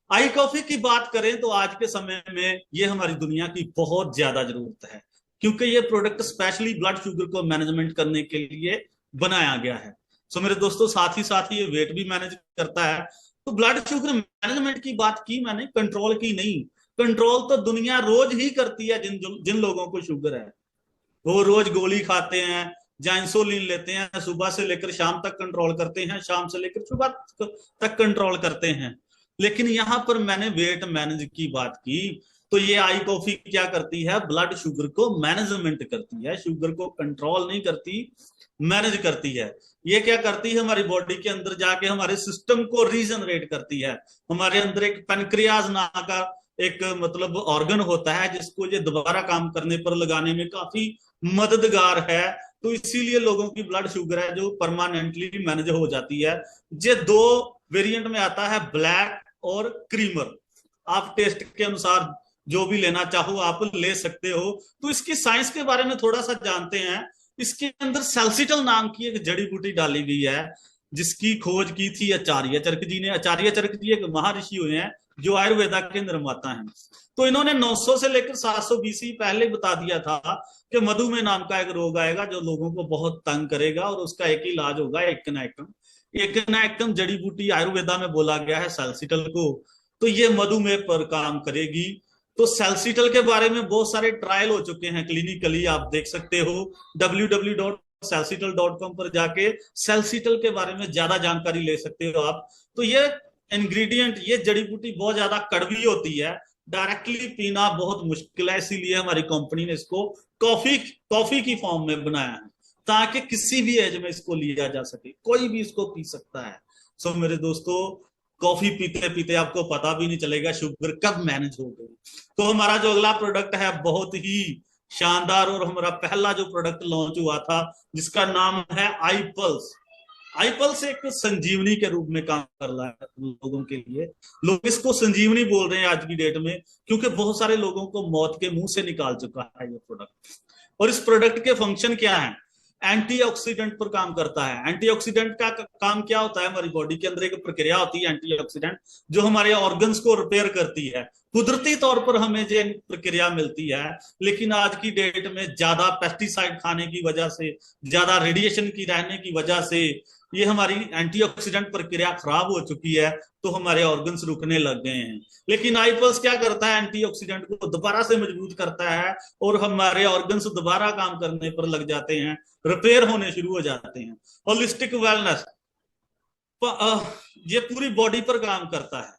आई कॉफी की बात करें तो आज के समय में ये हमारी दुनिया की बहुत ज्यादा जरूरत है, क्योंकि ये प्रोडक्ट स्पेशली ब्लड शुगर को मैनेजमेंट करने के लिए बनाया गया है। सो मेरे दोस्तों, साथ ही ये वेट भी मैनेज करता है। तो ब्लड शुगर मैनेजमेंट की बात की मैंने, कंट्रोल की नहीं। कंट्रोल तो दुनिया रोज ही करती है। जिन जिन लोगों को शुगर है वो रोज गोली खाते हैं या इंसुलिन लेते हैं, सुबह से लेकर शाम तक कंट्रोल करते हैं, शाम से लेकर सुबह तक कंट्रोल करते हैं। लेकिन यहां पर मैंने वेट मैनेज की बात की, तो ये आई कॉफी क्या करती है, ब्लड शुगर को मैनेजमेंट करती है। शुगर को कंट्रोल नहीं करती, मैनेज करती है। ये क्या करती है, हमारी बॉडी के अंदर जाके हमारे सिस्टम को रीजनरेट करती है। हमारे अंदर एक पेनक्रियाज नाम का एक मतलब ऑर्गन होता है, जिसको ये दोबारा काम करने पर लगाने में काफी मददगार है। तो इसीलिए लोगों की ब्लड शुगर है जो परमानेंटली मैनेज हो जाती है। ये दो वेरिएंट में आता है, ब्लैक और क्रीमर। आप टेस्ट के अनुसार जो भी लेना चाहो आप ले सकते हो। तो इसकी साइंस के बारे में थोड़ा सा जानते हैं। इसके अंदर सैलसिटल नाम की एक जड़ी बूटी डाली गई है, जिसकी खोज की थी आचार्य चरक जी ने। आचार्य चरक जी एक महर्षि हुए हैं जो आयुर्वेदा के निर्माता हैं। तो इन्होंने 900 से लेकर 700 बीसी पहले बता दिया था कि मधुमेह नाम का एक रोग आएगा जो लोगों को बहुत तंग करेगा, और उसका एक ही इलाज होगा, एकनायकम। एकनायकम जड़ी बूटी आयुर्वेदा में बोला गया है सैलसिटल को, तो ये मधुमेह पर काम करेगी। तो सैलसिटल के बारे में बहुत सारे ट्रायल हो चुके हैं क्लिनिकली, आप देख सकते हो www.salsital.com पर जाके सैलसिटल के बारे में ज्यादा जानकारी ले सकते हो आप। तो ये इंग्रेडिएंट, ये जड़ी बूटी बहुत ज्यादा कड़वी होती है, डायरेक्टली पीना बहुत मुश्किल है, इसीलिए हमारी कंपनी ने इसको कॉफी की फॉर्म में बनाया है, ताकि किसी भी एज में इसको लिया जा सके, कोई भी इसको पी सकता है। सो मेरे दोस्तों, कॉफी पीते पीते आपको पता भी नहीं चलेगा शुगर कब मैनेज हो गई। तो हमारा जो अगला प्रोडक्ट है बहुत ही शानदार, और हमारा पहला जो प्रोडक्ट लॉन्च हुआ था जिसका नाम है आई पल्स। आई पल्स एक संजीवनी के रूप में काम कर रहा है लोगों के लिए। लोग इसको संजीवनी बोल रहे हैं आज की डेट में, क्योंकि बहुत सारे लोगों को मौत के मुंह से निकाल चुका है ये प्रोडक्ट। और इस प्रोडक्ट के फंक्शन क्या है, एंटीऑक्सीडेंट पर काम करता है। एंटीऑक्सीडेंट का काम क्या होता है, हमारी बॉडी के अंदर एक प्रक्रिया होती है एंटीऑक्सीडेंट, जो हमारे ऑर्गन्स को रिपेयर करती है। कुदरती तौर पर हमें ये प्रक्रिया मिलती है, लेकिन आज की डेट में ज्यादा पेस्टिसाइड खाने की वजह से, ज्यादा रेडिएशन की रहने की वजह से ये हमारी एंटीऑक्सीडेंट प्रक्रिया खराब हो चुकी है, तो हमारे ऑर्गन्स रुकने लग गए हैं। लेकिन आई पल्स क्या करता है, एंटीऑक्सीडेंट को दोबारा से मजबूत करता है, और हमारे ऑर्गन्स दोबारा काम करने पर लग जाते हैं, रिपेयर होने शुरू हो जाते हैं। होलिस्टिक वेलनेस, ये पूरी बॉडी पर काम करता है,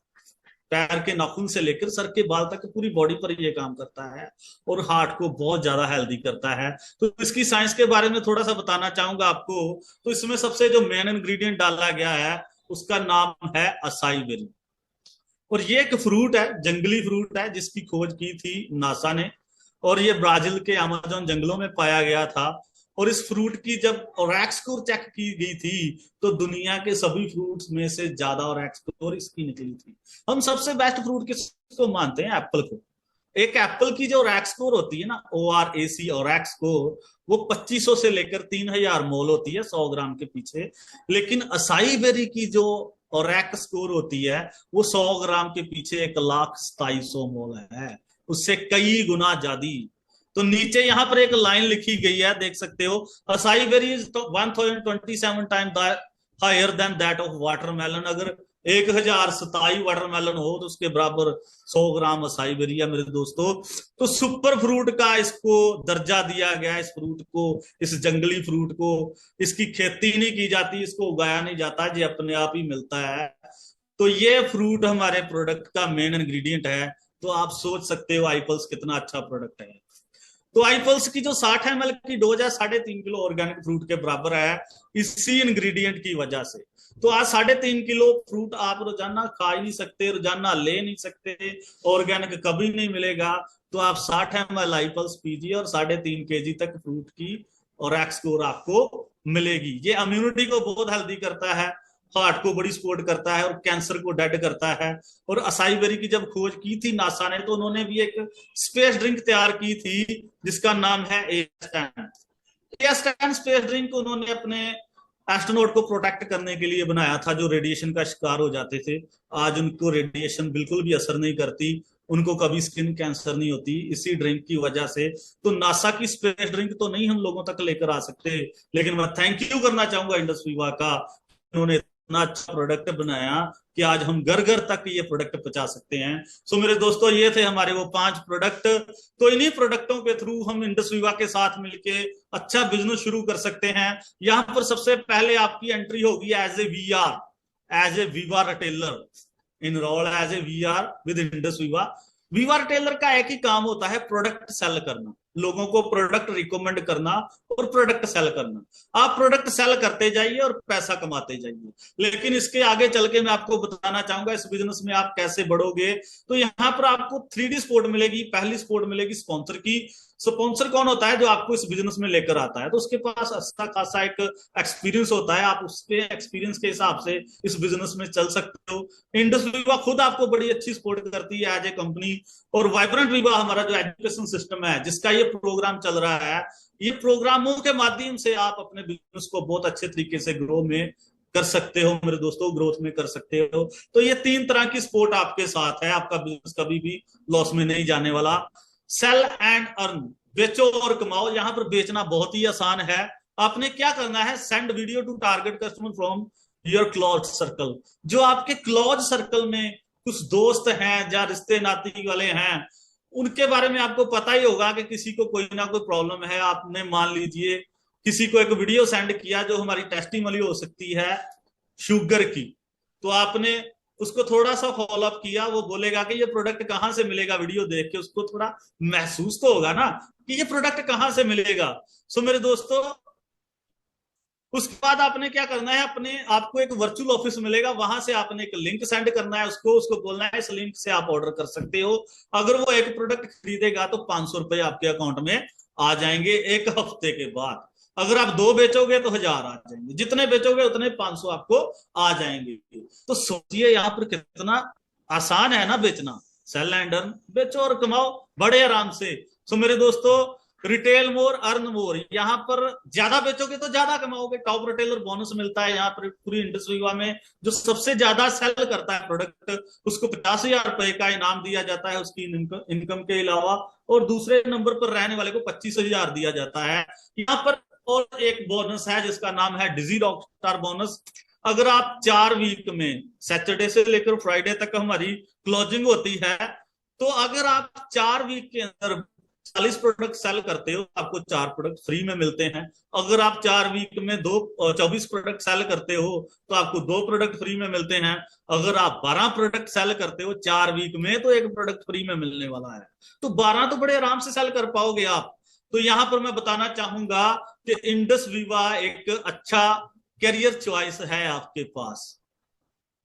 पैर के नाखून से लेकर सर के बाल तक पूरी बॉडी पर ये काम करता है, और हार्ट को बहुत ज्यादा हेल्दी करता है। तो इसकी साइंस के बारे में थोड़ा सा बताना चाहूंगा आपको। तो इसमें सबसे जो मेन इंग्रेडिएंट डाला गया है उसका नाम है असाई बेरी, और ये एक फ्रूट है, जंगली फ्रूट है, जिसकी खोज की थी नासा ने, और ये ब्राजील के अमेज़न जंगलों में पाया गया था। और इस फ्रूट की जब ओरैक्स स्कोर चेक की गई थी तो दुनिया के सभी फ्रूट्स में से ज्यादा ओरैक्स स्कोर इसकी निकली थी। हम सबसे बेस्ट फ्रूट किसको मानते हैं, एप्पल को। एक एप्पल की जो ओरैक्स स्कोर होती है ना, ORAC ओरैक्स स्कोर, वो 2500 से लेकर 3000 मोल होती है 100 ग्राम के पीछे। लेकिन असाई बेरी की जो ओरैक्स स्कोर होती है वो 100 ग्राम के पीछे 1,27,000 मोल है, उससे कई गुना ज्यादा। तो नीचे यहां पर एक लाइन लिखी गई है, देख सकते हो, acai berry is 1027 time higher than that of watermelon. अगर 1027 वाटरमेलन हो तो उसके बराबर 100 ग्राम असाई बेरी है मेरे दोस्तों। तो सुपर फ्रूट का इसको दर्जा दिया गया, इस फ्रूट को, इस जंगली फ्रूट को। इसकी खेती नहीं की जाती, इसको उगाया नहीं जाता, ये अपने आप ही मिलता है। तो ये फ्रूट हमारे प्रोडक्ट का मेन इंग्रेडिएंट है। तो आप सोच सकते हो आईपल्स कितना अच्छा प्रोडक्ट है। तो आईपल्स की जो 60 ml की डोज है 3.5 किलो ऑर्गेनिक फ्रूट के बराबर है, इसी इंग्रेडिएंट की वजह से। तो आज 3.5 किलो फ्रूट आप रोजाना खा ही नहीं सकते, रोजाना ले नहीं सकते, ऑर्गेनिक कभी नहीं मिलेगा। तो आप 60 ml आईपल्स पीजिए और 3.5 kg तक फ्रूट की ओरैक्स स्कोर आपको मिलेगी। ये इम्यूनिटी को बहुत हेल्दी करता है, हार्ट को बड़ी सपोर्ट करता है, और कैंसर को डेड करता है। और असाई बेरी की जब खोज की थी नासा ने, तो उन्होंने भी एक स्पेस ड्रिंक तैयार की थी जिसका नाम है एस्ट्रन स्पेस ड्रिंक उन्होंने अपने एस्ट्रोनॉट को प्रोटेक्ट करने के लिए बनाया था, जो रेडिएशन का शिकार हो जाते थे। आज उनको रेडिएशन बिल्कुल भी असर नहीं करती, उनको कभी स्किन कैंसर नहीं होती इसी ड्रिंक की वजह से। तो नासा की स्पेस ड्रिंक तो नहीं हम लोगों तक लेकर आ सकते, लेकिन मैं थैंक यू करना चाहूंगा इंडस विवा का, उन्होंने इतना अच्छा प्रोडक्ट बनाया कि आज हम घर घर तक ये प्रोडक्ट पहुंचा सकते हैं। सो मेरे दोस्तों, ये थे हमारे वो 5 प्रोडक्ट। तो इन्हीं प्रोडक्टों के थ्रू हम इंडस विवा के साथ मिलके अच्छा बिजनेस शुरू कर सकते हैं। यहाँ पर सबसे पहले आपकी एंट्री होगी as a VR, as a Viva retailer, enrol as a VR with Indus Viva. Viva retailer का एक ही काम होता है, प्रोडक्ट सेल करना, लोगों को प्रोडक्ट रिकमेंड करना और प्रोडक्ट सेल करना। आप प्रोडक्ट सेल करते जाइए और पैसा कमाते जाइए। लेकिन इसके आगे चल के मैं आपको बताना चाहूंगा इस बिजनेस में आप कैसे बढ़ोगे। तो यहाँ पर आपको 3D सपोर्ट मिलेगी। पहली सपोर्ट मिलेगी स्पॉन्सर की। स्पॉन्सर कौन होता है? जो आपको इस बिजनेस में लेकर आता है, तो उसके पास अच्छा खासा एक एक्सपीरियंस होता है, आप उसके एक्सपीरियंस के हिसाब से इस बिजनेस में चल सकते हो। इंडस विवा खुद आपको बड़ी अच्छी सपोर्ट करती है एज ए कंपनी। और वाइब्रेंट विवा हमारा जो एजुकेशन सिस्टम है, जिसका ये प्रोग्राम चल रहा है, ये प्रोग्रामों के माध्यम से आप अपने बिजनेस को बहुत अच्छे तरीके से ग्रो में कर सकते हो मेरे दोस्तों, ग्रोथ में कर सकते हो। तो ये 3 तरह की सपोर्ट आपके साथ है, आपका बिजनेस कभी भी लॉस में नहीं जाने वाला। सेल एंड अर्न, बेचो और कमाओ। यहां पर बेचना बहुत ही आसान है। आपने क्या करना है? Send video to target customer from your close circle. जो आपके क्लोज सर्कल में कुछ दोस्त हैं या रिश्ते नाती वाले हैं, उनके बारे में आपको पता ही होगा कि किसी को कोई ना कोई प्रॉब्लम है। आपने मान लीजिए किसी को एक वीडियो सेंड किया जो हमारी टेस्टिमोनी हो सकती है शुगर की, तो आपने उसको थोड़ा सा फॉलो अप किया, वो बोलेगा कि ये प्रोडक्ट कहां से मिलेगा। वीडियो देख के उसको थोड़ा महसूस तो होगा ना कि ये प्रोडक्ट कहां से मिलेगा। सो मेरे दोस्तों, उसके बाद आपने क्या करना है? अपने आपको एक वर्चुअल ऑफिस मिलेगा, वहां से आपने एक लिंक सेंड करना है उसको बोलना है इस लिंक से आप ऑर्डर कर सकते हो। अगर वो एक प्रोडक्ट खरीदेगा तो 500 रुपए आपके अकाउंट में आ जाएंगे 1 हफ्ते के बाद। अगर आप 2 बेचोगे तो 1000 आ जाएंगे, जितने बेचोगे उतने 500 आपको आ जाएंगे। तो सोचिए यहाँ पर कितना आसान है ना बेचना। सेल एंड अर्न, बेचो और कमाओ बड़े आराम से। सो मेरे दोस्तों, रिटेल मोर अर्न मोर, यहाँ पर ज्यादा बेचोगे तो ज्यादा कमाओगे। टॉप रिटेलर बोनस मिलता है यहाँ पर पूरी इंडस्ट्री में। जो सबसे ज्यादा सेल करता है प्रोडक्ट, उसको 50,000 रुपए का इनाम दिया जाता है उसकी इनकम के अलावा। और दूसरे नंबर पर रहने वाले को 25,000 दिया जाता है। यहाँ पर और एक बोनस है जिसका नाम है डिजी रॉक स्टार बोनस। अगर आप 4 वीक में, सैटरडे से लेकर फ्राइडे तक हमारी क्लोजिंग होती है, तो अगर आप 4 वीक के अंदर 40 प्रोडक्ट सेल करते हो, आपको 4 प्रोडक्ट फ्री में मिलते हैं। अगर आप 4 वीक में 24 प्रोडक्ट सेल करते हो तो आपको 2 प्रोडक्ट फ्री में मिलते हैं। अगर आप 12 प्रोडक्ट सेल करते हो 4 वीक में, तो 1 प्रोडक्ट फ्री में मिलने वाला है। तो 12 तो बड़े आराम से सेल कर पाओगे आप। तो यहां पर मैं बताना चाहूंगा कि इंडस विवा एक अच्छा करियर चॉइस है आपके पास।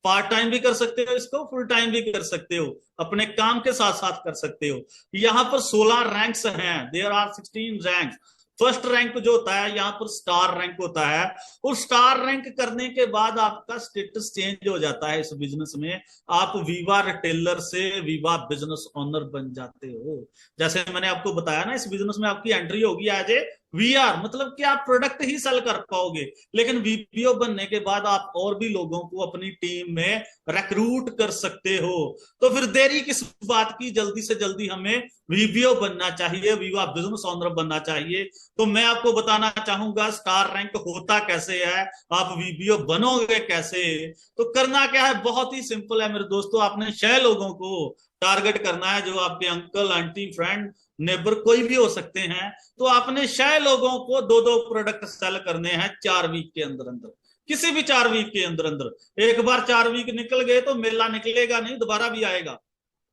पार्ट टाइम भी कर सकते हो इसको, फुल टाइम भी कर सकते हो, अपने काम के साथ साथ कर सकते हो। यहाँ पर 16 रैंक्स हैं, there are 16 ranks. First rank जो होता है यहाँ पर स्टार रैंक होता है, और स्टार रैंक करने के बाद आपका स्टेटस चेंज हो जाता है इस बिजनेस में। आप विवा रिटेलर से विवा बिजनेस ओनर बन जाते हो। जैसे मैंने आपको बताया ना, इस बिजनेस में आपकी एंट्री होगी एज ए वीआर, मतलब कि आप प्रोडक्ट ही सेल कर पाओगे। लेकिन वीपीओ बनने के बाद आप और भी लोगों को अपनी टीम में रिक्रूट कर सकते हो। तो फिर देरी किस बात की? जल्दी से जल्दी हमें वीपीओ बनना चाहिए, विवा बिजनेस ओनर बनना चाहिए। तो मैं आपको बताना चाहूंगा स्टार रैंक होता कैसे है, आप वीपीओ बनोगे कैसे। तो करना क्या है? बहुत ही सिंपल है मेरे दोस्तों। आपने 6 लोगों को टारगेट करना है, जो आपके अंकल, आंटी, फ्रेंड, नेबर कोई भी हो सकते हैं। तो आपने 6 लोगों को 2-2 प्रोडक्ट सेल करने हैं 4 वीक के अंदर अंदर, किसी भी 4 वीक के अंदर अंदर। एक बार 4 वीक निकल गए तो मेला निकलेगा नहीं, दोबारा भी आएगा,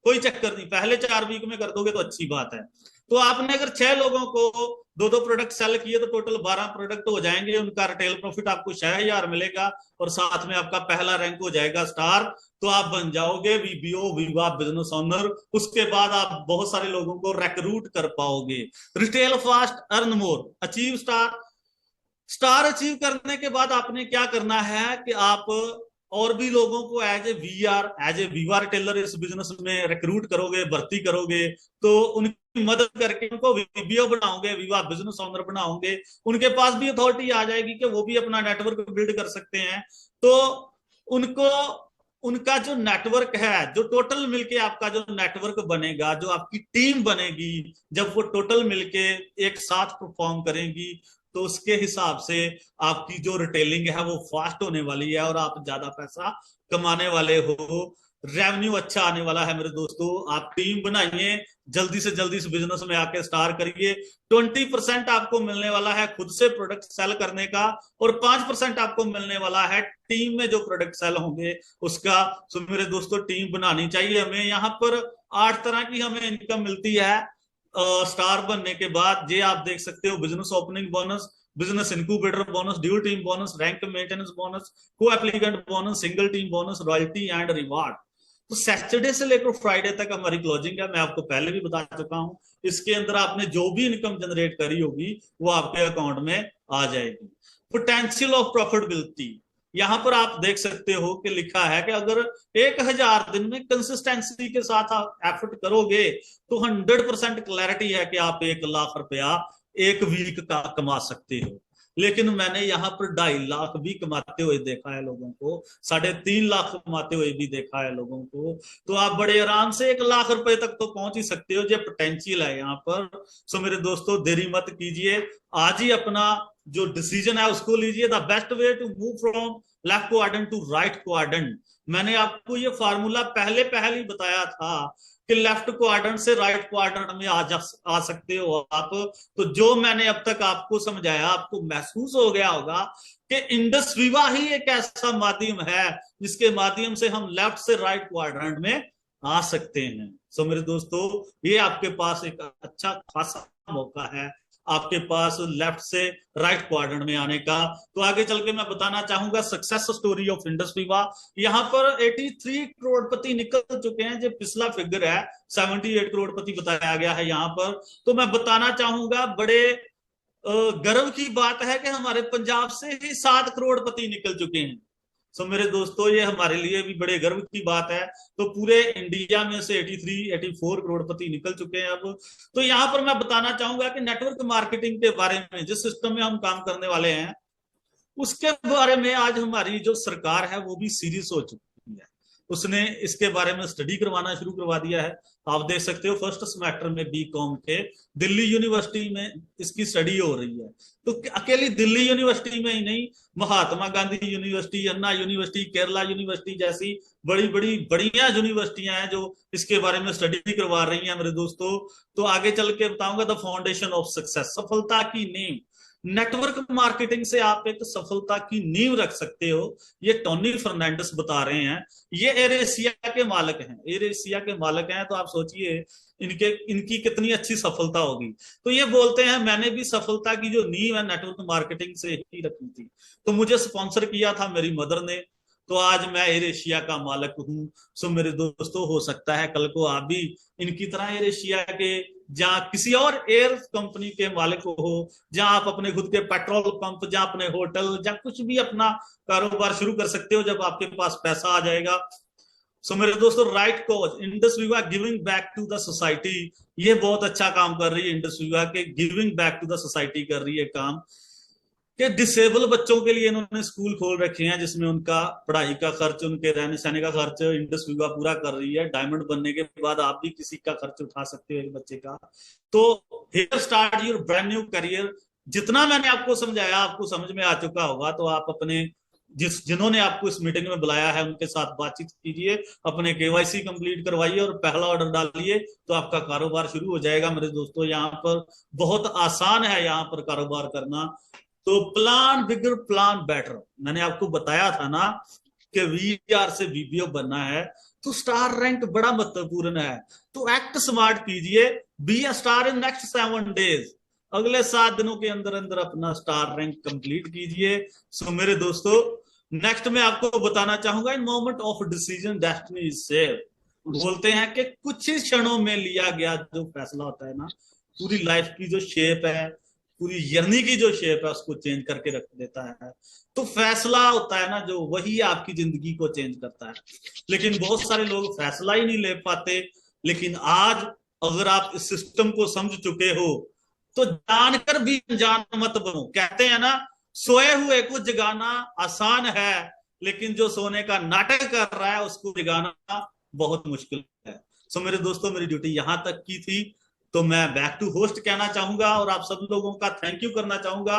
कोई चक्कर नहीं। पहले 4 वीक में कर दोगे तो अच्छी बात है। तो आपने अगर 6 लोगों को 2-2 प्रोडक्ट सेल किए तो टोटल 12 प्रोडक्ट हो जाएंगे। उनका रिटेल प्रॉफिट आपको 6,000 मिलेगा, और साथ में आपका पहला रैंक हो जाएगा स्टार। तो आप बन जाओगे वीबीओ, विवा बिजनेस ओनर। उसके बाद आप बहुत सारे लोगों को रिक्रूट कर पाओगे। Retail fast, earn more, achieve star. Star achieve करने के बाद आपने क्या करना है कि आप और भी लोगों को as a VR, as a Viva retailer इस बिजनेस में रिक्रूट करोगे, भर्ती करोगे। तो उनके मदद करके उनको वीबीओ बनाओगे, विवा बिजनेस ओनर बनाओगे, उनके पास भी अथॉरिटी आ जाएगी कि वो भी अपना नेटवर्क बिल्ड कर सकते हैं। तो उनको उनका जो नेटवर्क है, जो टोटल मिलके आपका जो नेटवर्क बनेगा, जो आपकी टीम बनेगी, जब वो टोटल मिलके एक साथ परफॉर्म करेंगी, तो उसके हिसाब से आपकी जो रिटेलिंग है वो फास्ट होने वाली है और आप ज्यादा पैसा कमाने वाले हो, रेवेन्यू अच्छा आने वाला है। मेरे दोस्तों, आप टीम बनाइए, जल्दी से जल्दी इस बिजनेस में आके स्टार्ट करिए। 20% आपको मिलने वाला है खुद से प्रोडक्ट सेल करने का, और 5% आपको मिलने वाला है टीम में जो प्रोडक्ट सेल होंगे उसका। तो मेरे दोस्तों, टीम बनानी चाहिए हमें। यहाँ पर 8 तरह की हमें इनकम मिलती है स्टार बनने के बाद। ये आप देख सकते हो, business opening bonus, business incubator bonus, due team bonus, rank maintenance bonus, co applicant bonus, single team bonus, royalty and reward. तो सैटरडे से लेकर फ्राइडे तक हमारी क्लोजिंग है, मैं आपको पहले भी बता चुका हूं। इसके अंदर आपने जो भी इनकम जनरेट करी होगी वो आपके अकाउंट में आ जाएगी। पोटेंशियल ऑफ प्रॉफिटेबिलिटी, यहां पर आप देख सकते हो कि लिखा है कि अगर 1000 दिन में कंसिस्टेंसी के साथ आप एफर्ट करोगे तो 100% क्लैरिटी है कि आप 1 लाख रुपया एक वीक का कमा सकते हो। लेकिन मैंने यहाँ पर 2.5 लाख भी कमाते हुए देखा है लोगों को, 3.5 लाख कमाते हुए भी देखा है लोगों को। तो आप बड़े आराम से 1 लाख रुपए तक तो पहुंच ही सकते हो, जो पोटेंशियल है यहाँ पर। सो मेरे दोस्तों, देरी मत कीजिए, आज ही अपना जो डिसीजन है उसको लीजिए। The best way to move from left quadrant to right quadrant, मैंने आपको ये फार्मूला पहले ही बताया था कि लेफ्ट क्वाड्रेंट से राइट क्वाड्रेंट में आ सकते हो आप। तो जो मैंने अब तक आपको समझाया, आपको महसूस हो गया होगा कि इंडस विवा ही एक ऐसा माध्यम है जिसके माध्यम से हम लेफ्ट से राइट क्वाड्रेंट में आ सकते हैं। सो मेरे दोस्तों, ये आपके पास एक अच्छा खासा मौका है आपके पास लेफ्ट से राइट क्वाड्रेंट में आने का। तो आगे चल के मैं बताना चाहूंगा सक्सेस स्टोरी ऑफ इंडस विवा। यहाँ पर 83 करोड़पति निकल चुके हैं, जो पिछला फिगर है 78 करोड़पति बताया गया है यहाँ पर। तो मैं बताना चाहूंगा, बड़े गर्व की बात है कि हमारे पंजाब से ही 7 करोड़पति निकल चुके हैं। सो मेरे दोस्तों, ये हमारे लिए भी बड़े गर्व की बात है। तो पूरे इंडिया में से 84 करोड़पति निकल चुके हैं अब। तो यहाँ पर मैं बताना चाहूंगा कि नेटवर्क मार्केटिंग के बारे में, जिस सिस्टम में हम काम करने वाले हैं उसके बारे में आज हमारी जो सरकार है वो भी सीरियस हो चुकी है। उसने इसके बारे में स्टडी करवाना शुरू करवा दिया है। आप देख सकते हो, फर्स्ट सेमेस्टर में बीकॉम के दिल्ली यूनिवर्सिटी में इसकी स्टडी हो रही है। तो अकेली दिल्ली यूनिवर्सिटी में ही नहीं, महात्मा गांधी यूनिवर्सिटी, अन्ना यूनिवर्सिटी, केरला यूनिवर्सिटी जैसी बड़ी बड़ी बढ़िया यूनिवर्सिटियां हैं जो इसके बारे में स्टडी करवा रही हैं मेरे दोस्तों। तो आगे चल के बताऊंगा द फाउंडेशन ऑफ सक्सेस, सफलता की नींव। नेटवर्क मार्केटिंग से आप एक सफलता की नींव रख सकते हो, ये टोनी फर्नांडिस बता रहे हैं। ये एयर एशिया के मालिक हैं, एयर एशिया के मालिक हैं। तो आप सोचिए इनकी कितनी अच्छी सफलता होगी। तो ये बोलते हैं, मैंने भी सफलता की जो नींव है नेटवर्क मार्केटिंग से ही रखी थी। तो मुझे स्पॉन्सर किया था मेरी मदर ने, तो आज मैं एयर एशिया का मालिक हूं। सो मेरे दोस्तों, हो सकता है कल को आप भी इनकी तरह एयर एशिया के, जहां किसी और एयर कंपनी के मालिक हो, जहां आप अपने खुद के पेट्रोल पंप, जहां अपने होटल, जहां कुछ भी अपना कारोबार शुरू कर सकते हो जब आपके पास पैसा आ जाएगा। सो मेरे दोस्तों, right coach, Indus Viva giving back to the society, ये बहुत अच्छा काम कर रही है। इंडस विवा के giving back to the society कर रही है काम कि डिसेबल बच्चों के लिए इन्होंने स्कूल खोल रखे हैं, जिसमें उनका पढ़ाई का खर्च, उनके रहने सहने का खर्च इंडस विवा पूरा कर रही है। डायमंड बनने के बाद आप भी किसी का खर्च उठा सकते हो एक बच्चे का। तो here start your brand new career. जितना मैंने आपको समझाया आपको समझ में आ चुका होगा। तो आप अपने जिन्होंने आपको इस मीटिंग में बुलाया है उनके साथ बातचीत कीजिए, अपने केवाईसी कंप्लीट करवाइए और पहला ऑर्डर डालिए, तो आपका कारोबार शुरू हो जाएगा। मेरे दोस्तों, यहाँ पर बहुत आसान है यहाँ पर कारोबार करना। तो प्लान बिगर प्लान बेटर, मैंने आपको बताया था ना कि वीआर से वीबीओ बनना है तो स्टार रैंक बड़ा महत्वपूर्ण है। तो एक्ट स्मार्ट कीजिए, be a star in next 7 days, अगले 7 दिनों के अंदर अंदर अपना स्टार रैंक कंप्लीट कीजिए। सो मेरे दोस्तों, नेक्स्ट मैं आपको बताना चाहूंगा, in moment of decision destiny is save. बोलते हैं कि कुछ ही क्षणों में लिया गया जो फैसला होता है ना, पूरी लाइफ की जो शेप है, पूरी जर्नी की जो शेप है उसको चेंज करके रख देता है। तो फैसला होता है ना जो, वही आपकी जिंदगी को चेंज करता है। लेकिन बहुत सारे लोग फैसला ही नहीं ले पाते। लेकिन आज अगर आप इस सिस्टम को समझ चुके हो तो जानकर भी अनजान मत बनो। कहते हैं ना, सोए हुए को जगाना आसान है, लेकिन जो सोने का नाटक कर रहा है उसको जगाना बहुत मुश्किल है। सो मेरे दोस्तों, मेरी ड्यूटी यहां तक की थी, तो मैं बैक टू होस्ट कहना चाहूंगा और आप सब लोगों का थैंक यू करना चाहूंगा।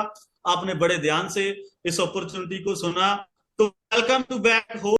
आपने बड़े ध्यान से इस अपॉर्चुनिटी को सुना, तो वेलकम टू बैक होस्ट।